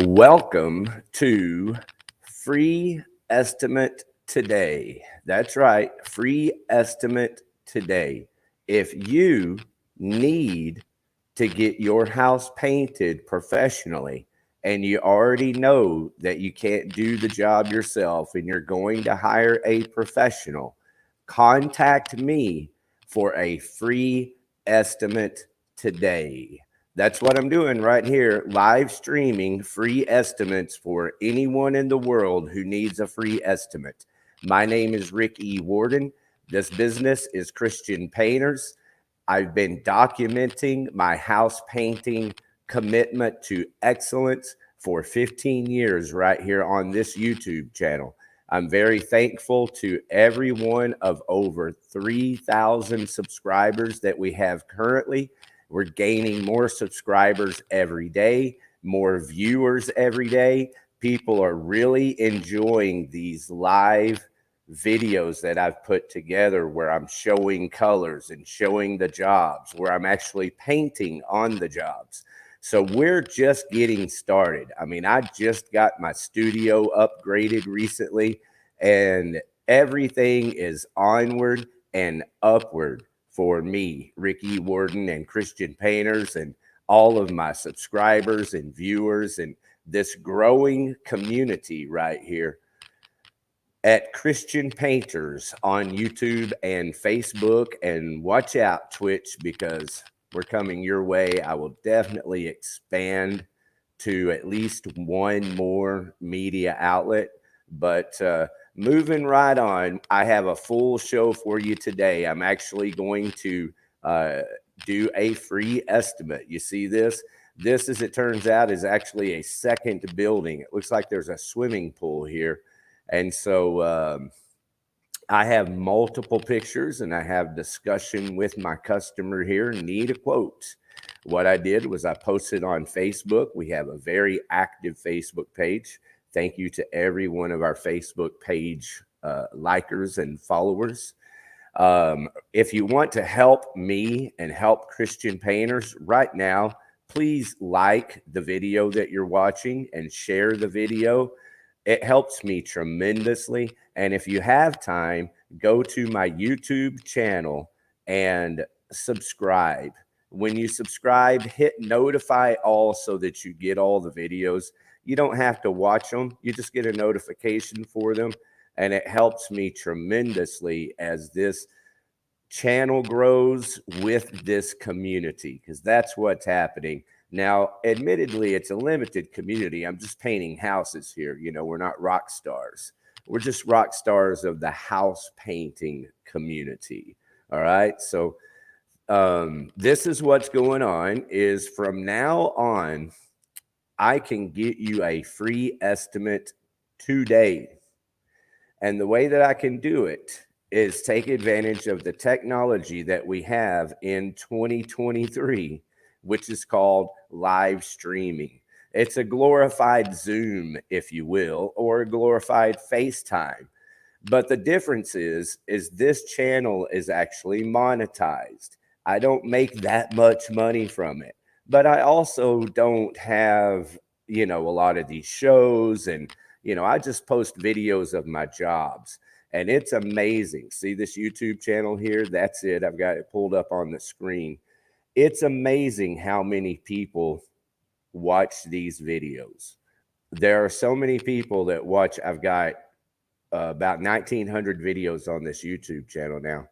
Welcome to Free Estimate Today. That's right, Free Estimate Today. If you need to get your house painted professionally and you already know that you can't do the job yourself and you're going to hire a professional, contact me for a free estimate today. That's what I'm doing right here, live streaming free estimates for anyone in the world who needs a free estimate. My name is Rick E. Warden. This business is Christian Painters. I've been documenting my house painting commitment to excellence for 15 years right here on this YouTube channel. I'm very thankful to every one of over 3,000 subscribers that we have currently. We're gaining more subscribers every day, more viewers every day. People are really enjoying these live videos that I've put together where I'm showing colors and showing the jobs, where I'm actually painting on the jobs. So we're just getting started. I mean, I just got my studio upgraded recently, and everything is onward and upward for me, Ricky Warden, and Christian Painters, and all of my subscribers and viewers, and this growing community right here at Christian Painters on YouTube and Facebook. And watch out, Twitch, because we're coming your way. I will definitely expand to at least one more media outlet. But moving right on, I have a full show for you today. I'm actually going to do a free estimate. You see this? This, as it turns out, is actually a second building. It looks like there's a swimming pool here. And so I have multiple pictures and I have discussion with my customer here, need a quote. What I did was I posted on Facebook. We have a very active Facebook page. Thank you to every one of our Facebook page likers and followers. If you want to help me and help Christian Painters right now, please like the video that you're watching and share the video. It helps me tremendously. And if you have time, go to my YouTube channel and subscribe. When you subscribe, hit notify all so that you get all the videos. You don't have to watch them. You just get a notification for them. And it helps me tremendously as this channel grows with this community, because that's what's happening. Now, admittedly, it's a limited community. I'm just painting houses here. You know, we're not rock stars. We're just rock stars of the house painting community. All right. So this is what's going on is from now on, I can get you a free estimate today. And the way that I can do it is take advantage of the technology that we have in 2023, which is called live streaming. It's a glorified Zoom, if you will, or a glorified FaceTime. But the difference is this channel is actually monetized. I don't make that much money from it, but I also don't have, you know, a lot of these shows, and, you know, I just post videos of my jobs. And it's amazing. See this YouTube channel here? That's it. I've got it pulled up on the screen. It's amazing how many people watch these videos. There are so many people that watch. I've got about 1,900 videos on this YouTube channel now.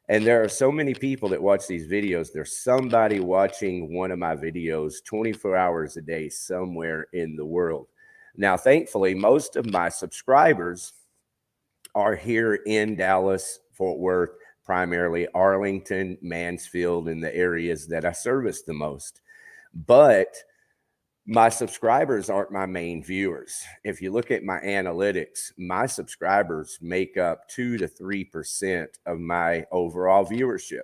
And there are so many people that watch these videos. There's somebody watching one of my videos 24 hours a day somewhere in the world. Now, thankfully, most of my subscribers are here in Dallas, Fort Worth, primarily Arlington, Mansfield, and the areas that I service the most. But my subscribers aren't my main viewers. If you look at my analytics, my subscribers make up 2 to 3% of my overall viewership.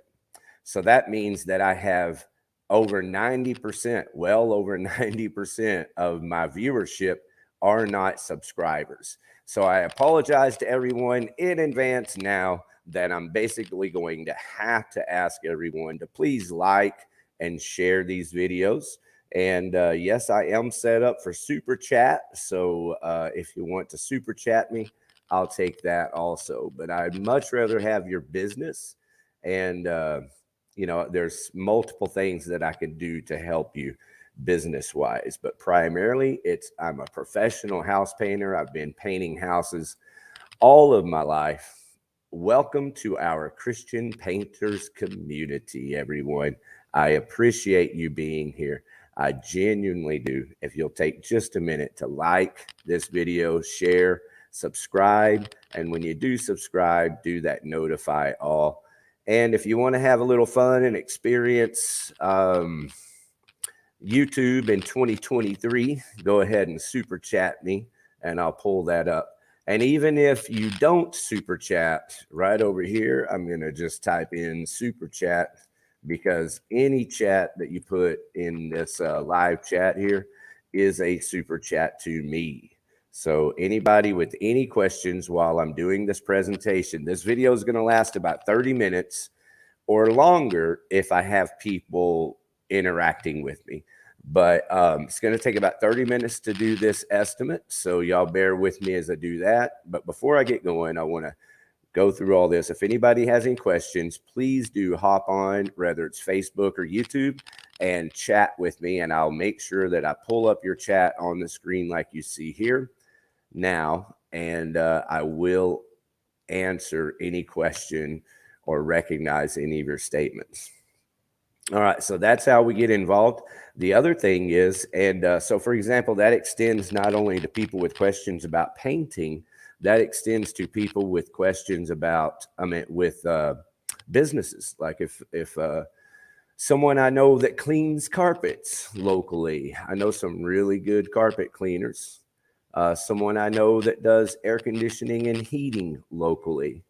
So that means that I have over 90%, well over 90% of my viewership are not subscribers. So I apologize to everyone in advance now that I'm basically going to have to ask everyone to please like and share these videos. And yes, I am set up for super chat. So if you want to super chat me, I'll take that also. But I'd much rather have your business. And, you know, there's multiple things that I can do to help you business wise. But primarily, I'm a professional house painter. I've been painting houses all of my life. Welcome to our Christian Painters community, everyone. I appreciate you being here. I genuinely do. If you'll take just a minute to like this video, share, subscribe, and when you do subscribe, do that notify all. And if you want to have a little fun and experience YouTube in 2023, go ahead and super chat me and I'll pull that up. And even if you don't super chat, right over here, I'm going to just type in super chat, because any chat that you put in this live chat here is a super chat to me. So anybody with any questions while I'm doing this presentation, this video is going to last about 30 minutes or longer if I have people interacting with me. But it's going to take about 30 minutes to do this estimate. So y'all bear with me as I do that. But before I get going, I want to go through all this. If anybody has any questions, please do hop on, whether it's Facebook or YouTube, and chat with me. And I'll make sure that I pull up your chat on the screen like you see here now. And I will answer any question or recognize any of your statements. All right, so that's how we get involved. The other thing is, and so for example, that extends not only to people with questions about painting, that extends to people with questions about, with businesses. Like if someone I know that cleans carpets locally, I know some really good carpet cleaners. Someone I know that does air conditioning and heating locally.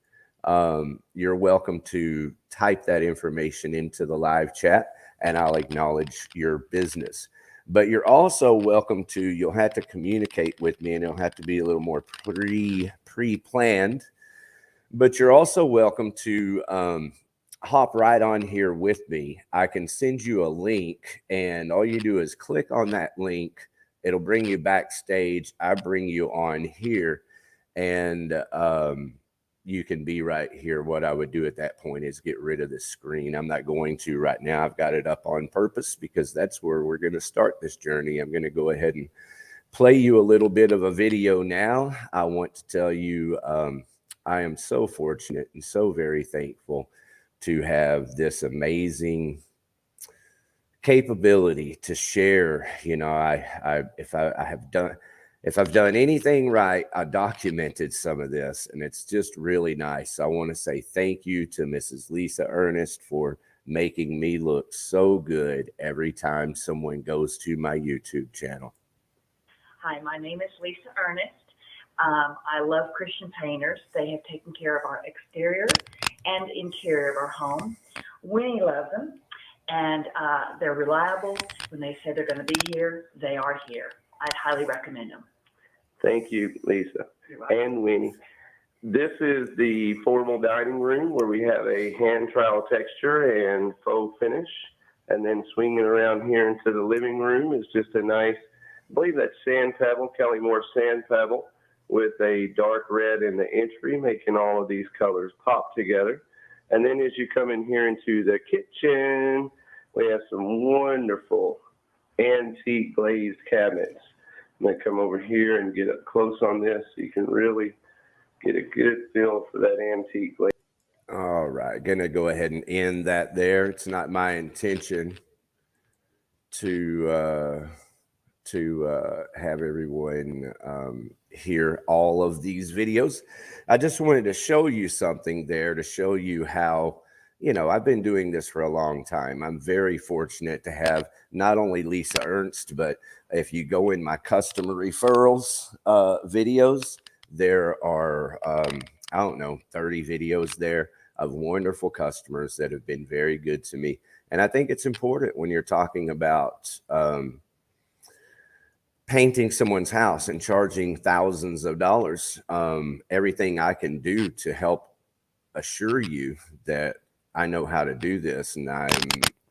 You're welcome to type that information into the live chat and I'll acknowledge your business. But you're also welcome to, you'll have to communicate with me and it'll have to be a little more pre-planned. But you're also welcome to hop right on here with me. I can send you a link and all you do is click on that link. It'll bring you backstage. I bring you on here and you can be right here. What I would do at that point is get rid of the screen. I'm not going to right now. I've got it up on purpose because that's where we're going to start this journey. I'm going to go ahead and play you a little bit of a video now. I want to tell you I am so fortunate and so very thankful to have this amazing capability to share. You know, if I've done anything right, I documented some of this, and it's just really nice. I want to say thank you to Mrs. Lisa Ernest for making me look so good every time someone goes to my YouTube channel. Hi, my name is Lisa Ernest. I love Christian painters. They have taken care of our exterior and interior of our home. Winnie loves them, and they're reliable. When they say they're going to be here, they are here. I'd highly recommend them. Thank you, Lisa and Winnie. This is the formal dining room where we have a hand trowel texture and faux finish. And then swinging around here into the living room is just a nice, I believe that's sand pebble, Kelly Moore sand pebble, with a dark red in the entry, making all of these colors pop together. And then as you come in here into the kitchen, we have some wonderful antique glazed cabinets. I'm going to come over here and get up close on this so you can really get a good feel for that antique glaze. All right, going to go ahead and end that there. It's not my intention to have everyone hear all of these videos. I just wanted to show you something there to show you how, you know, I've been doing this for a long time. I'm very fortunate to have not only Lisa Ernst, but if you go in my customer referrals videos, there are, I don't know, 30 videos there of wonderful customers that have been very good to me. And I think it's important when you're talking about painting someone's house and charging thousands of dollars, everything I can do to help assure you that I know how to do this, and I'm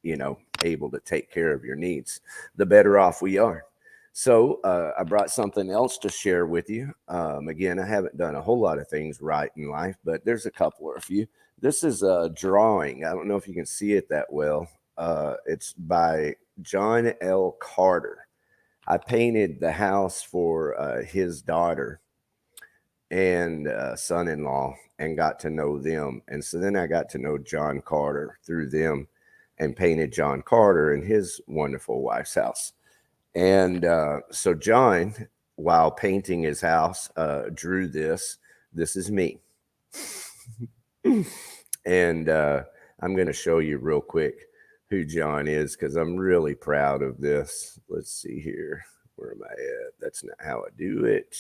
able to take care of your needs, the better off we are. So I brought something else to share with you. Again, I haven't done a whole lot of things right in life, but there's a couple or a few. This is a drawing. I don't know if you can see it that well. It's by John L. Carter. I painted the house for his daughter and son-in-law and got to know them. And so then I got to know John Carter through them and painted John Carter and his wonderful wife's house. And so John, while painting his house, drew this. This is me. And I'm going to show you real quick who John is, because I'm really proud of this. Let's see here. Where am I at? That's not how I do it.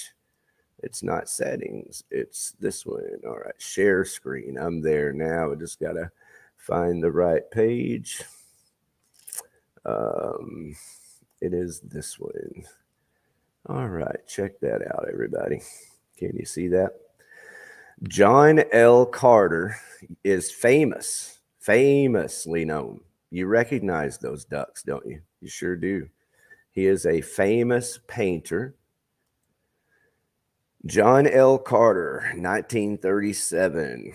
It's not settings. It's this one. All right. Share screen. I'm there now. I just got to find the right page. It is this one. All right. Check that out, everybody. Can you see that? John L. Carter is famously known. You recognize those ducks, don't you? You sure do. He is a famous painter. John L. Carter, 1937.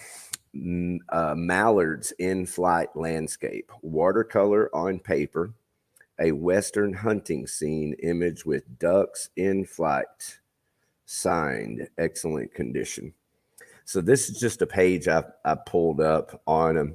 Mallards in flight landscape. Watercolor on paper. A Western hunting scene image with ducks in flight. Signed, excellent condition. So this is just a page I pulled up on him.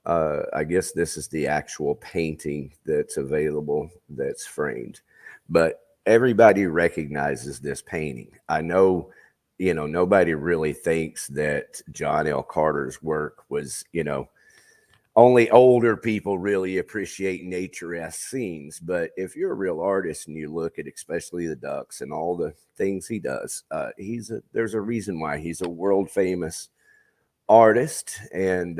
I guess this is the actual painting that's available that's framed. But everybody recognizes this painting. I know, nobody really thinks that John L. Carter's work was, only older people really appreciate nature-esque scenes. But if you're a real artist and you look at especially the ducks and all the things he does, there's a reason why he's a world-famous artist. And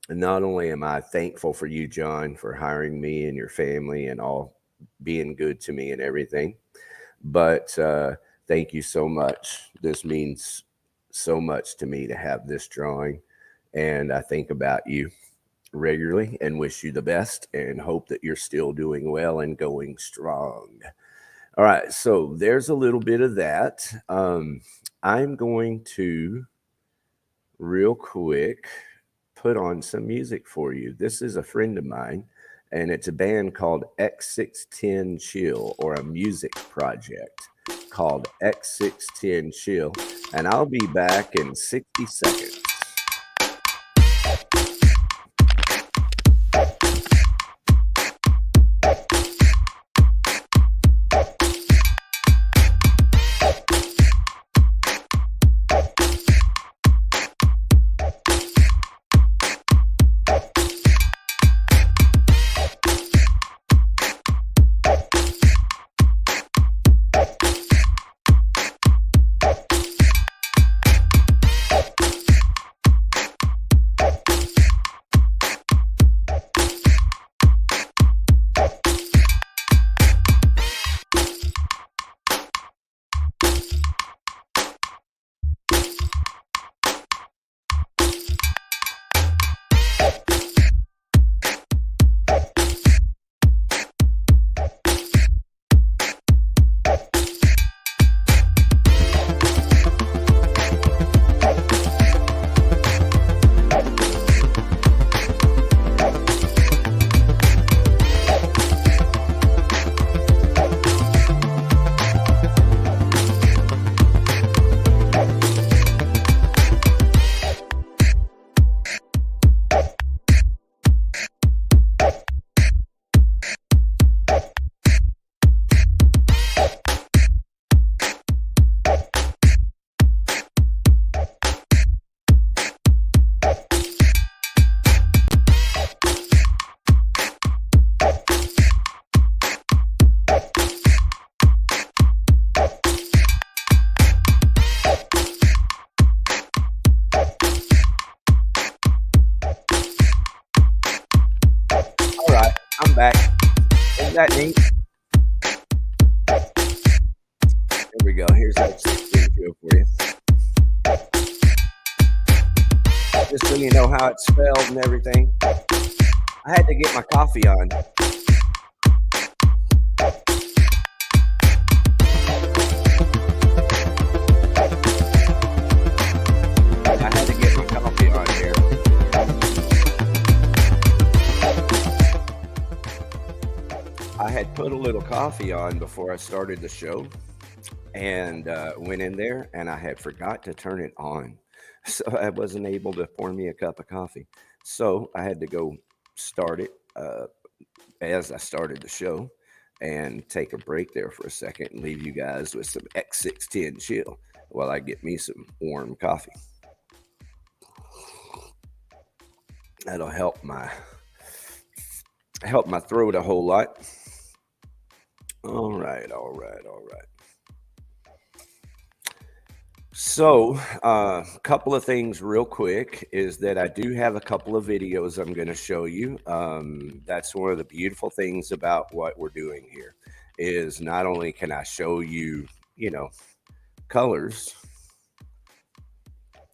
not only am I thankful for you, John, for hiring me and your family and all being good to me and everything, but thank you so much. This means so much to me to have this drawing. And I think about you regularly and wish you the best and hope that you're still doing well and going strong. All right, so there's a little bit of that. I'm going to real quick put on some music for you. This is a friend of mine, and it's a band called X610 Chill, or a music project called X610 Chill. And I'll be back in 60 seconds. I'm back. Isn't that neat? There we go. Here's that video for you. Just so you know how it's spelled and everything. I had to get my coffee on. I had to get my coffee on here. I had put a little coffee on before I started the show and went in there and I had forgot to turn it on. So I wasn't able to pour me a cup of coffee. So I had to go start it as I started the show and take a break there for a second and leave you guys with some X610 chill while I get me some warm coffee. That'll help my throat a whole lot. All right. So, a couple of things real quick is that I do have a couple of videos I'm going to show you. That's one of the beautiful things about what we're doing here is not only can I show you, colors.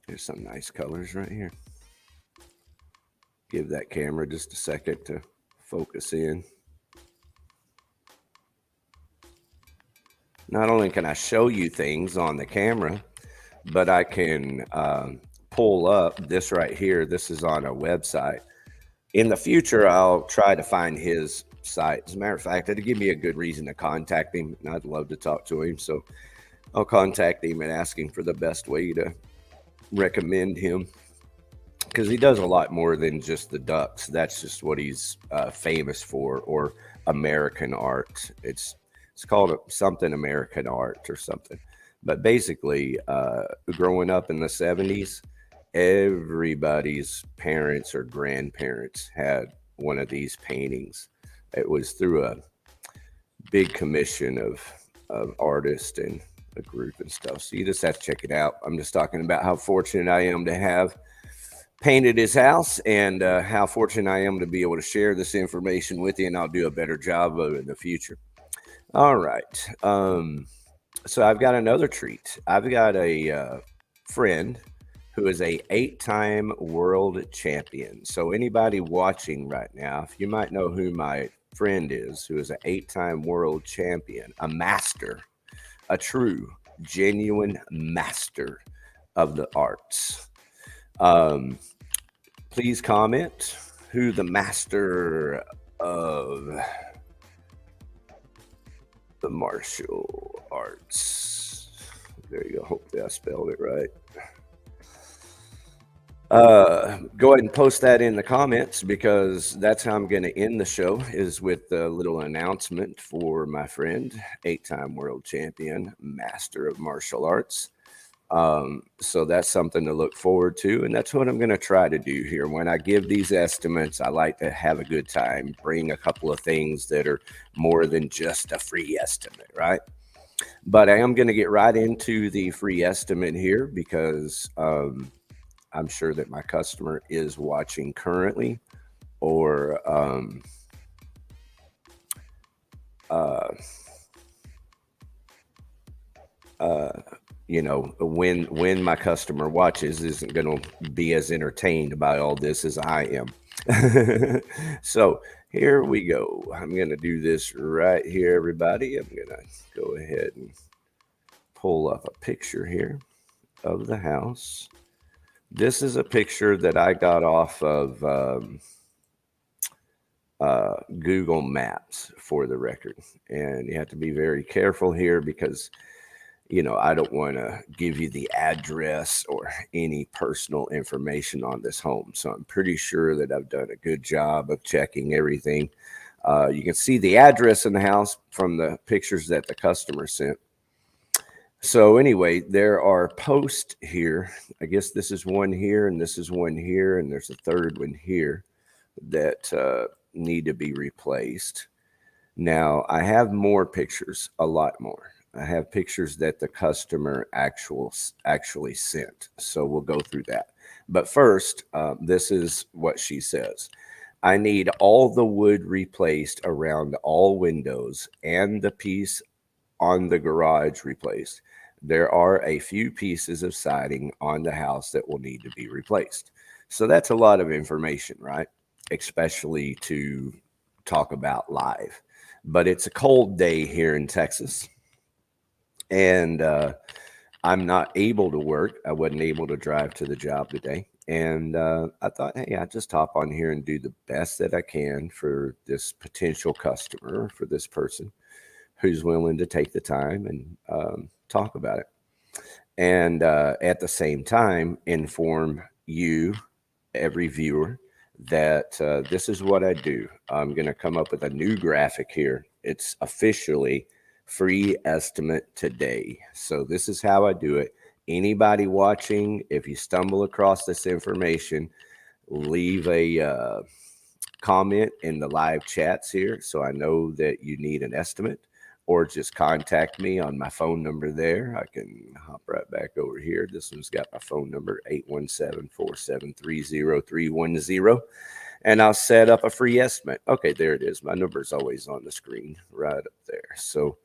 There's some nice colors right here. Give that camera just a second to focus in. Not only can I show you things on the camera, but I can pull up this right here. This is on a website. In the future, I'll try to find his site. As a matter of fact, it'll give me a good reason to contact him, and I'd love to talk to him. So I'll contact him and ask him for the best way to recommend him, because he does a lot more than just the ducks. That's just what he's famous for, or American art. It's called something American art or something. But basically, growing up in the 70s, everybody's parents or grandparents had one of these paintings. It was through a big commission of artists and a group and stuff. So you just have to check it out. I'm just talking about how fortunate I am to have painted his house, and how fortunate I am to be able to share this information with you, and I'll do a better job of it in the future. All right. So I've got another treat. I've got a friend who is a 8-time world champion. So anybody watching right now, if you might know who my friend is, who is an 8-time world champion, a master, a true, genuine master of the arts. Please comment who the master of the martial arts. There you go. Hopefully I spelled it right. Go ahead and post that in the comments, because that's how I'm going to end the show, is with a little announcement for my friend, 8-time world champion, master of martial arts. So that's something to look forward to, and that's what I'm going to try to do here. When I give these estimates, I like to have a good time, bring a couple of things that are more than just a free estimate, right? But I am going to get right into the free estimate here, because I'm sure that my customer is watching currently, or when my customer watches, isn't going to be as entertained by all this as I am. So here we go. I'm going to do this right here, everybody. I'm going to go ahead and pull up a picture here of the house. This is a picture that I got off of Google Maps, for the record. And you have to be very careful here, because I don't want to give you the address or any personal information on this home. So I'm pretty sure that I've done a good job of checking everything. You can see the address in the house from the pictures that the customer sent. So anyway, there are posts here. I guess this is one here, and this is one here, and there's a third one here that need to be replaced. Now, I have more pictures, a lot more. I have pictures that the customer actually sent. So we'll go through that. But first, this is what she says. I need all the wood replaced around all windows and the piece on the garage replaced. There are a few pieces of siding on the house that will need to be replaced. So that's a lot of information, right? especially to talk about live. But it's a cold day here in Texas, and I'm not able to work. I wasn't able to drive to the job today. And I thought, hey, I just hop on here and do the best that I can for this potential customer, for this person who's willing to take the time and talk about it. And at the same time, inform you, every viewer, that this is what I do. I'm going to come up with a new graphic here. It's officially free estimate today. So this is how I do it. Anybody watching, if you stumble across this information, leave a comment in the live chats here so I know that you need an estimate, or just contact me on my phone number there. I can hop right back over here. This one's got my phone number, 817-473-0310, and I'll set up a free estimate. Okay, there it is. My number's always on the screen right up there. So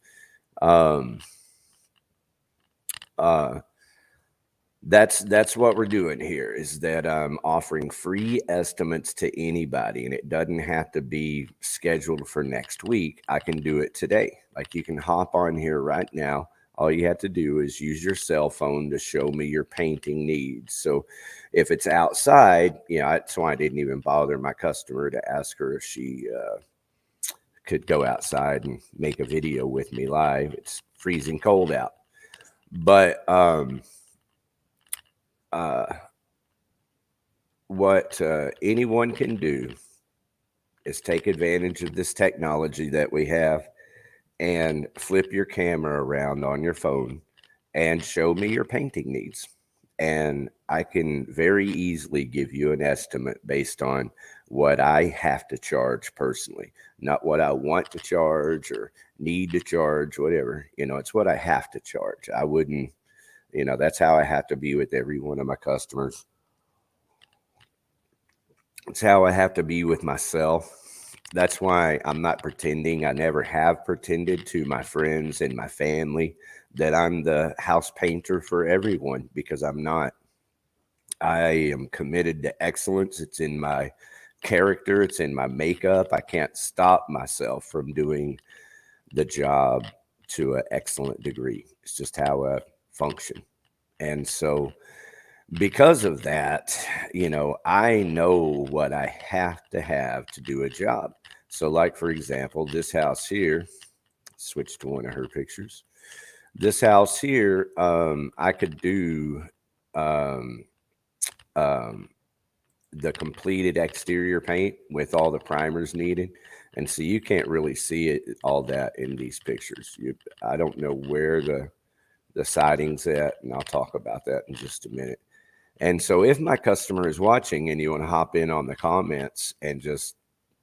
that's what we're doing here, is that I'm offering free estimates to anybody, and it doesn't have to be scheduled for next week. I can do it today. Like, you can hop on here right now. All you have to do is use your cell phone to show me your painting needs. So if it's outside, that's why I didn't even bother my customer to ask her if she could go outside and make a video with me live. It's freezing cold out. But what anyone can do is take advantage of this technology that we have and flip your camera around on your phone and show me your painting needs. And I can very easily give you an estimate based on what I have to charge personally, not what I want to charge or need to charge, whatever. It's what I have to charge. I wouldn't, that's how I have to be with every one of my customers. It's how I have to be with myself. That's why I'm not pretending. I never have pretended to my friends and my family that I'm the house painter for everyone, because I'm not. I am committed to excellence. It's in my character. It's in my makeup. I can't stop myself from doing the job to an excellent degree. It's just how I function. And so because of that, I know what I have to do a job. So, like, for example, this house here, switch to one of her pictures. This house here, I could do the completed exterior paint with all the primers needed. And so you can't really see it, all that in these pictures. I don't know where the siding's at, and I'll talk about that in just a minute. And so if my customer is watching and you want to hop in on the comments and just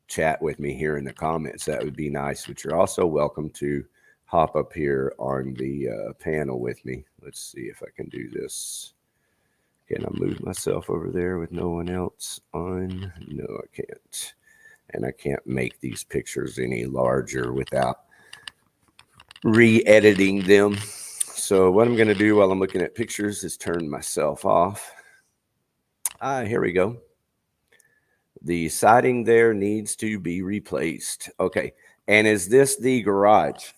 chat with me here in the comments, that would be nice. But you're also welcome to hop up here on the panel with me. Let's see if I can do this. Can I move myself over there with no one else on? No, I can't. And I can't make these pictures any larger without re-editing them. So what I'm going to do while I'm looking at pictures is turn myself off. Here we go. The siding there needs to be replaced. Okay. And is this the garage?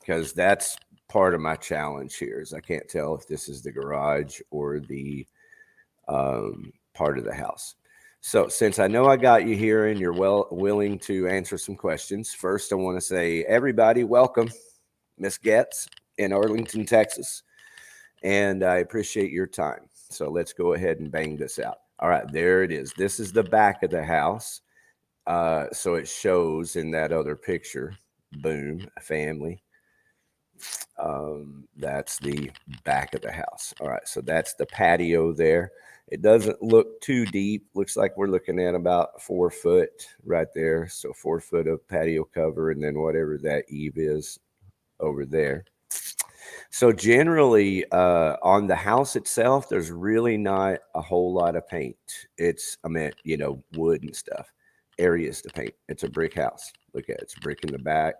Because that's part of my challenge here, is I can't tell if this is the garage or the part of the house. So since I know I got you here and you're willing to answer some questions, first I want to say, everybody, welcome, Miss Getz in Arlington, Texas. And I appreciate your time. So let's go ahead and bang this out. All right, there it is. This is the back of the house. So it shows in that other picture, boom, a family. That's the back of the house. All right, so that's the patio there. It doesn't look too deep. Looks like we're looking at about 4 foot right there. So 4 foot of patio cover, and then whatever that eave is over there. So generally on the house itself, there's really not a whole lot of paint. It's, wood and stuff, areas to paint. It's a brick house. Look at it. It's brick in the back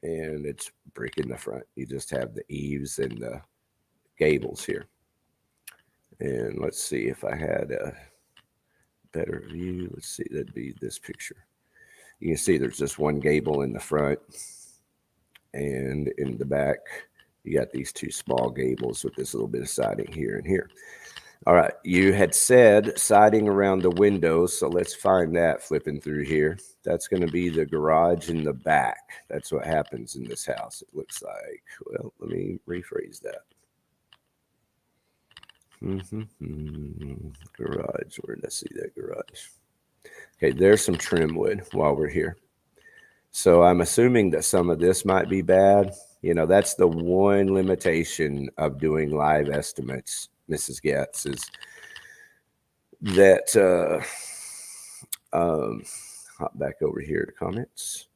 and it's brick in the front. You just have the eaves and the gables here. And let's see if I had a better view. Let's see, that'd be this picture. You can see there's just one gable in the front, and in the back, you got these two small gables with this little bit of siding here and here. All right, you had said siding around the windows, so let's find that flipping through here. That's going to be the garage in the back. That's what happens in this house, it looks like. Well, let me rephrase that. Garage, where did I see that garage? Okay, there's some trim wood while we're here. So I'm assuming that some of this might be bad. You know, that's the one limitation of doing live estimates, Mrs. Getz, is that, hop back over here to comments.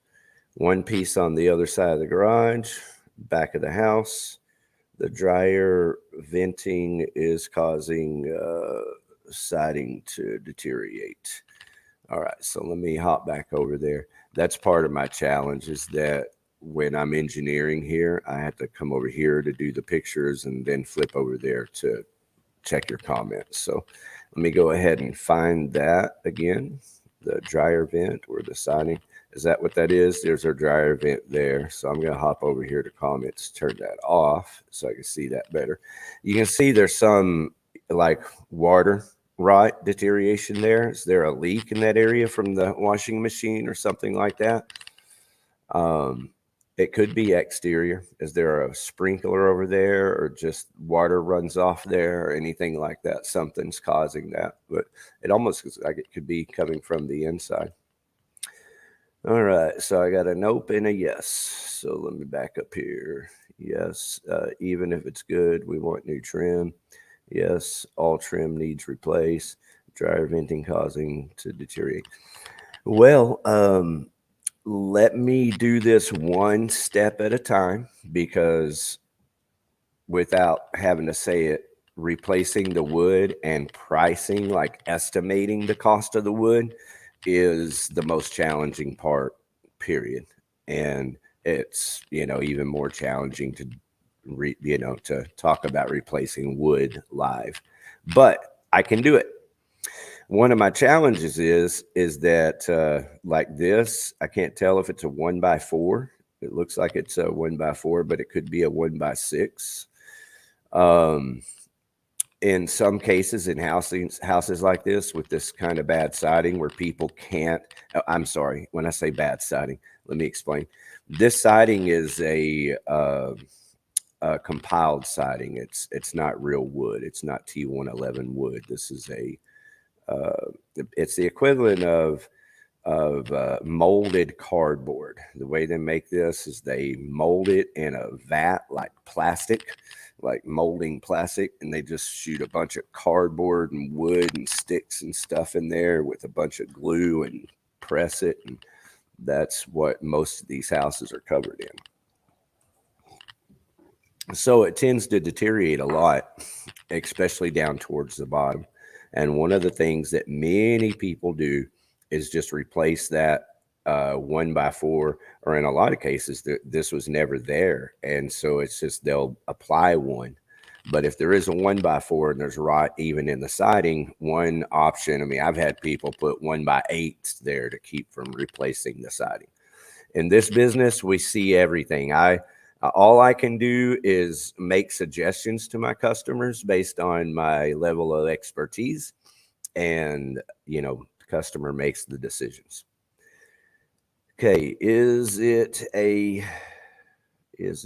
One piece on the other side of the garage, back of the house. The dryer venting is causing siding to deteriorate. All right, so let me hop back over there. That's part of my challenge, is that when I'm engineering here, I have to come over here to do the pictures and then flip over there to check your comments. So let me go ahead and find that again, the dryer vent or the siding. Is that what that is? There's our dryer vent there. So I'm going to hop over here to comments, turn that off so I can see that better. You can see there's some like water rot deterioration there. Is there a leak in that area from the washing machine or something like that? It could be exterior. Is there a sprinkler over there, or just water runs off there, or anything like that? Something's causing that, but it almost looks like it could be coming from the inside. All right, so I got a nope and a yes. So let me back up here. Yes, even if it's good, we want new trim. Yes, all trim needs replaced. Dryer venting causing to deteriorate. Well, let me do this one step at a time, because without having to say it, replacing the wood and pricing, like estimating the cost of the wood, is the most challenging part, period. And it's, you know, even more challenging to to talk about replacing wood live, but I can do it. One of my challenges is that like this, I can't tell if it's a 1x4. It looks like it's a 1x4, but it could be a 1x6. In some cases, in houses like this with this kind of bad siding where people can't, I'm sorry, when I say bad siding, let me explain. This siding is a compiled siding. It's not real wood. It's not T111 wood. This is it's the equivalent of molded cardboard. The way they make this is they mold it in a vat like plastic, like molding plastic, and they just shoot a bunch of cardboard and wood and sticks and stuff in there with a bunch of glue and press it, and that's what most of these houses are covered in. So it tends to deteriorate a lot, especially down towards the bottom. And one of the things that many people do is just replace that 1x4, or in a lot of cases, this was never there. And so it's just they'll apply one. But if there is a 1x4 and there's rot even in the siding, one option, I mean, I've had people put 1x8 there to keep from replacing the siding. In this business, we see everything. All I can do is make suggestions to my customers based on my level of expertise, and, you know, the customer makes the decisions. Okay, is it a, let's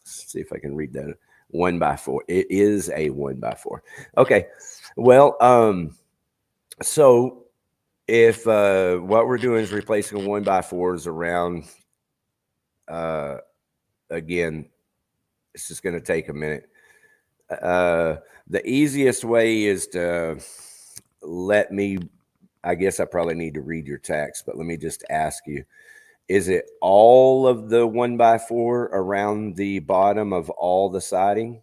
see if I can read that, 1x4. It is a 1x4. Okay, well, so if what we're doing is replacing 1x4s around, again, it's just going to take a minute. The easiest way is to let me, I guess I probably need to read your text, but let me just ask you, is it all of the 1x4 around the bottom of all the siding?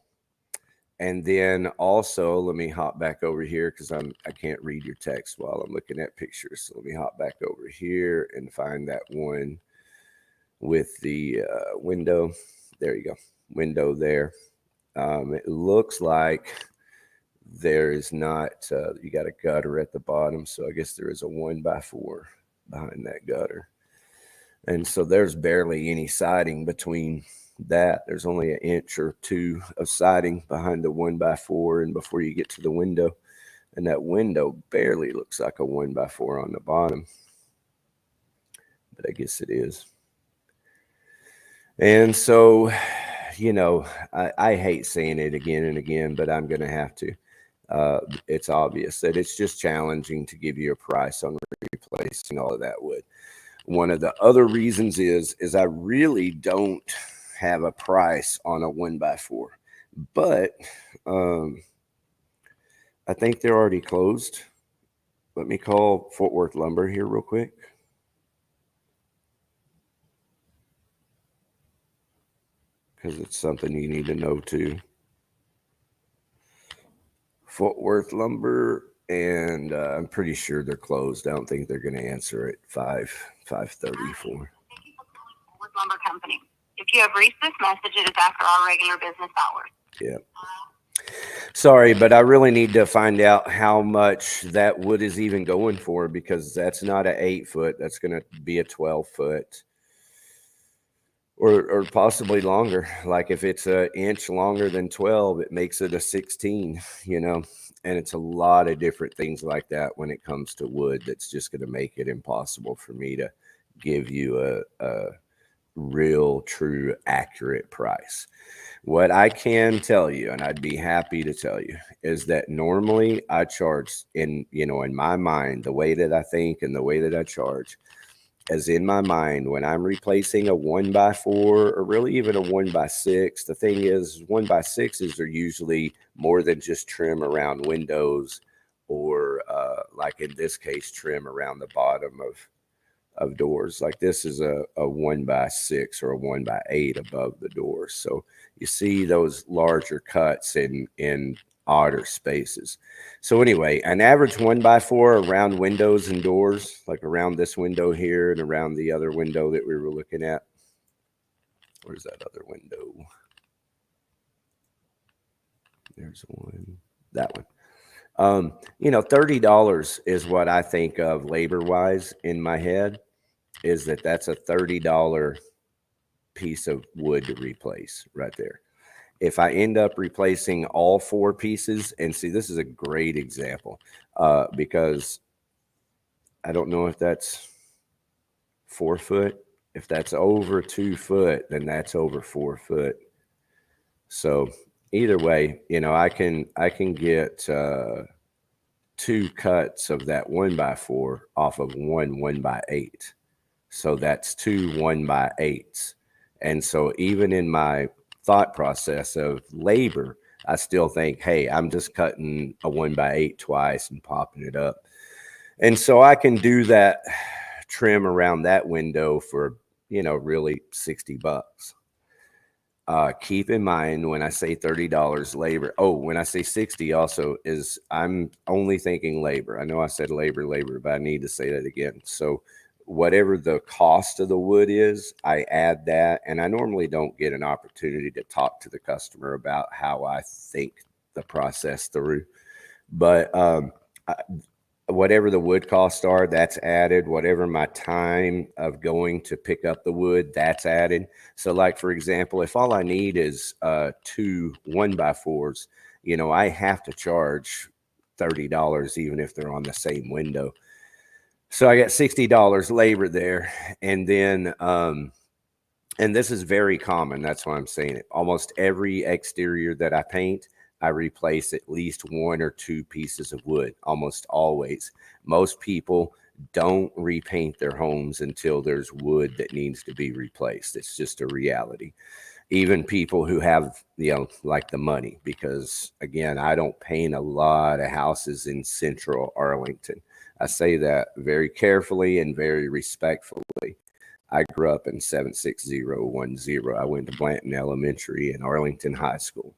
And then also, let me hop back over here because I can't read your text while I'm looking at pictures. So let me hop back over here and find that one with the window. There you go, window there. It looks like there is not, you got a gutter at the bottom. So I guess there is a 1x4 behind that gutter. And so there's barely any siding between that. There's only an inch or two of siding behind the 1x4 and before you get to the window. And that window barely looks like a 1x4 on the bottom. But I guess it is. And so, you know, I hate saying it again and again, but I'm going to have to. It's obvious that it's just challenging to give you a price on replacing all of that wood. One of the other reasons is I really don't have a price on a 1x4, but I think they're already closed. Let me call Fort Worth Lumber here real quick. Because it's something you need to know too. Fort Worth Lumber, and I'm pretty sure they're closed. I don't think they're going to answer at 5:34. Lumber Company. If you have reached this message, it is after our regular business hours. Yeah. Sorry, but I really need to find out how much that wood is even going for, because that's not an 8-foot. That's going to be a 12-foot. Or possibly longer. Like if it's an inch longer than 12, it makes it a 16, you know, and it's a lot of different things like that when it comes to wood. That's just going to make it impossible for me to give you a real, true, accurate price. What I can tell you, and I'd be happy to tell you, is that normally I charge in my mind, the way that I think and the way that I charge, as in my mind, when I'm replacing a 1x4 or really even a 1x6, the thing is 1x6s are usually more than just trim around windows or like in this case, trim around the bottom of doors. Like this is a 1x6 or a 1x8 above the doors. So you see those larger cuts in odder spaces. So anyway, an average 1x4 around windows and doors, like around this window here and around the other window that we were looking at. Where's that other window? There's one, that one. $30 is what I think of labor-wise in my head, is that's a $30 piece of wood to replace right there. If I end up replacing all 4 pieces, and see, this is a great example because I don't know if that's 4 foot. If that's over 2 foot, then that's over 4 foot. So either way, I can get 2 cuts of that 1x4 off of 1x8. So that's 2 1x8s. And so even in my thought process of labor, I still think, hey, I'm just cutting a 1x8 twice and popping it up. And so I can do that trim around that window for, really $60. Keep in mind when I say $30 labor, when I say 60 also is I'm only thinking labor. I know I said labor, but I need to say that again. So whatever the cost of the wood is, I add that. And I normally don't get an opportunity to talk to the customer about how I think the process through. But whatever the wood costs are, that's added. Whatever my time of going to pick up the wood, that's added. So like, for example, if all I need is 2 1x4s, I have to charge $30 even if they're on the same window. So I got $60 labor there. And then, and this is very common. That's why I'm saying it. Almost every exterior that I paint, I replace at least 1 or 2 pieces of wood, almost always. Most people don't repaint their homes until there's wood that needs to be replaced. It's just a reality. Even people who have, like the money, because again, I don't paint a lot of houses in central Arlington. I say that very carefully and very respectfully. I grew up in 76010. I went to Blanton Elementary and Arlington High School.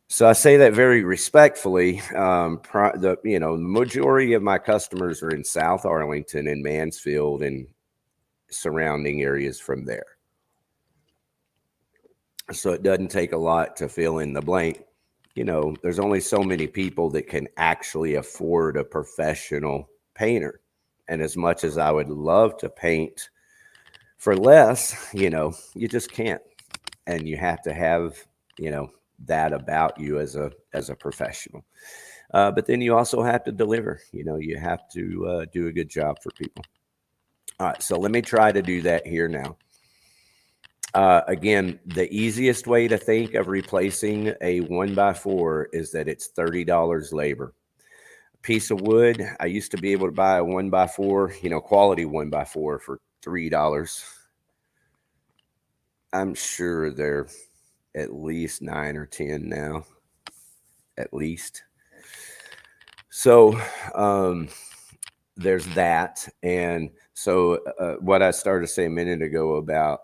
So I say that very respectfully. The majority of my customers are in South Arlington and Mansfield and surrounding areas from there. So it doesn't take a lot to fill in the blank. there's only so many people that can actually afford a professional painter. And as much as I would love to paint for less, you just can't. And you have to have, that about you as a professional. But then you also have to deliver, you have to do a good job for people. All right, so let me try to do that here now. Again, the easiest way to think of replacing a 1x4 is that it's $30 labor. A piece of wood, I used to be able to buy a 1x4, quality 1x4 for $3. I'm sure they're at least 9 or 10 now, at least. So there's that. And so what I started to say a minute ago about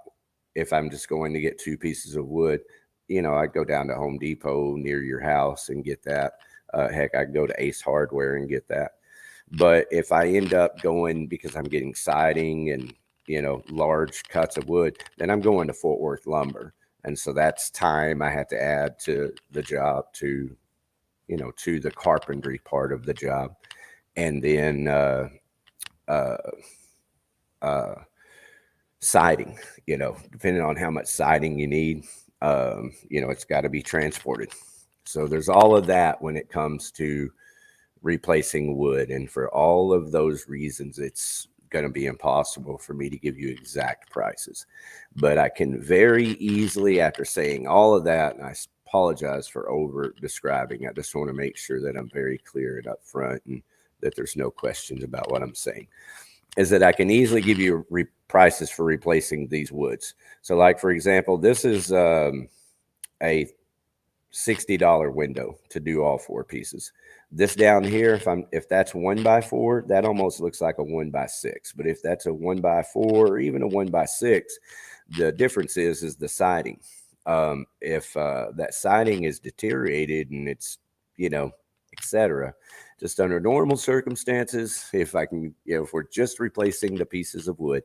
if I'm just going to get 2 pieces of wood, I go down to Home Depot near your house and get that. Heck, I go to Ace Hardware and get that. But if I end up going, because I'm getting siding and, large cuts of wood, then I'm going to Fort Worth Lumber. And so that's time I have to add to the job, to the carpentry part of the job. And then siding, depending on how much siding you need, it's got to be transported. So there's all of that when it comes to replacing wood. And for all of those reasons, it's going to be impossible for me to give you exact prices. But I can very easily, after saying all of that, and I apologize for over describing, I just want to make sure that I'm very clear and upfront and that there's no questions about what I'm saying, is that I can easily give you prices for replacing these woods. So like, for example, this is a $60 window to do all 4 pieces. This down here, if that's 1x4, that almost looks like a 1x6. But if that's a 1x4 or even a 1x6, the difference is the siding. If that siding is deteriorated and it's, etc. Just under normal circumstances, if we're just replacing the pieces of wood,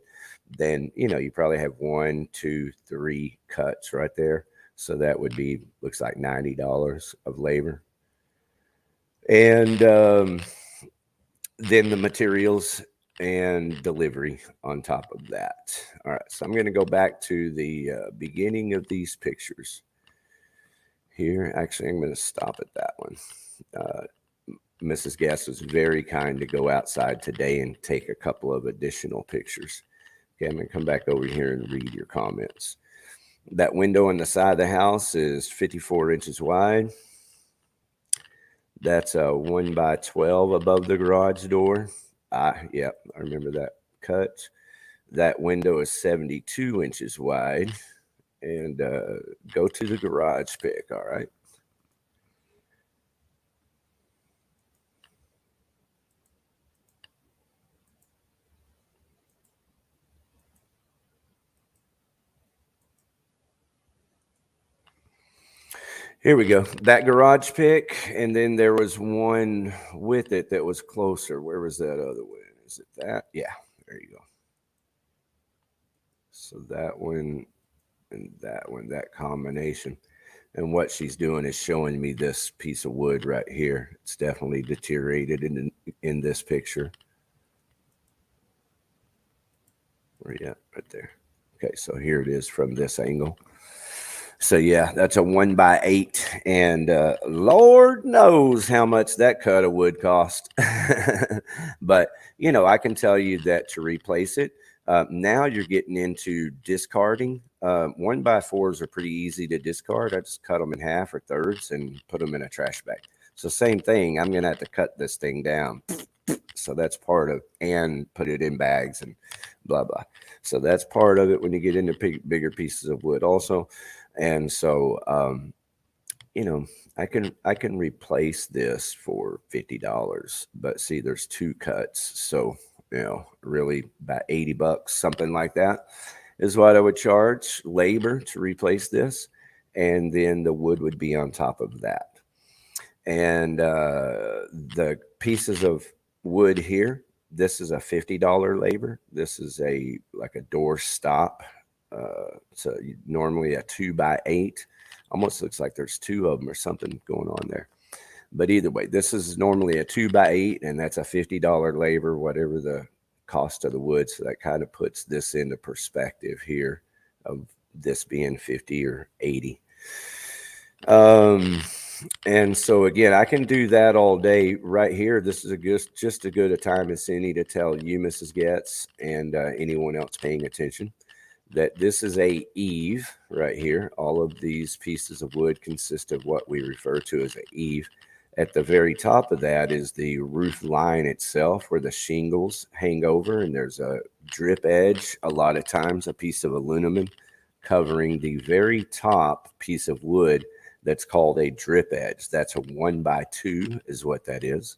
then, you probably have 1, 2, 3 cuts right there. So that would be, looks like $90 of labor. And then the materials and delivery on top of that. All right, so I'm going to go back to the beginning of these pictures here. Actually, I'm going to stop at that one. Mrs. Guest was very kind to go outside today and take a couple of additional pictures. Okay, I'm going to come back over here and read your comments. That window on the side of the house is 54 inches wide. That's a 1x12 above the garage door. Yep, I remember that cut. That window is 72 inches wide. And go to the garage pick, all right? Here we go. That garage pick, and then there was one with it that was closer. Where was that other one? Is it that? Yeah, there you go. So that one and that one, that combination. And what she's doing is showing me this piece of wood right here. It's definitely deteriorated in this picture. Where you at? Right there. Okay, so here it is from this angle. So yeah, that's a 1x8, and Lord knows how much that cut of wood cost. But I can tell you that to replace it, now you're getting into discarding. 1x4s are pretty easy to discard. I just cut them in half or thirds and put them in a trash bag. So same thing, I'm gonna have to cut this thing down. So that's part of, and put it in bags and blah blah. So that's part of it when you get into bigger pieces of wood also. And so, I can replace this for $50, but see, there's 2 cuts. So, really about $80, something like that is what I would charge labor to replace this. And then the wood would be on top of that. And the pieces of wood here, this is a $50 labor. This is like a door stop So normally a 2x8, almost looks like there's two of them or something going on there. But either way, this is normally a 2x8, and that's a $50 labor, whatever the cost of the wood. So that kind of puts this into perspective here of this being 50 or 80. And so again, I can do that all day right here. This is just a good a time as any to tell you, Mrs. Getz, and anyone else paying attention, that this is a eave right here. All of these pieces of wood consist of what we refer to as an eave. At the very top of that is the roof line itself, where the shingles hang over, and there's a drip edge, a lot of times a piece of aluminum covering the very top piece of wood. That's called a drip edge. That's a 1x2 is what that is.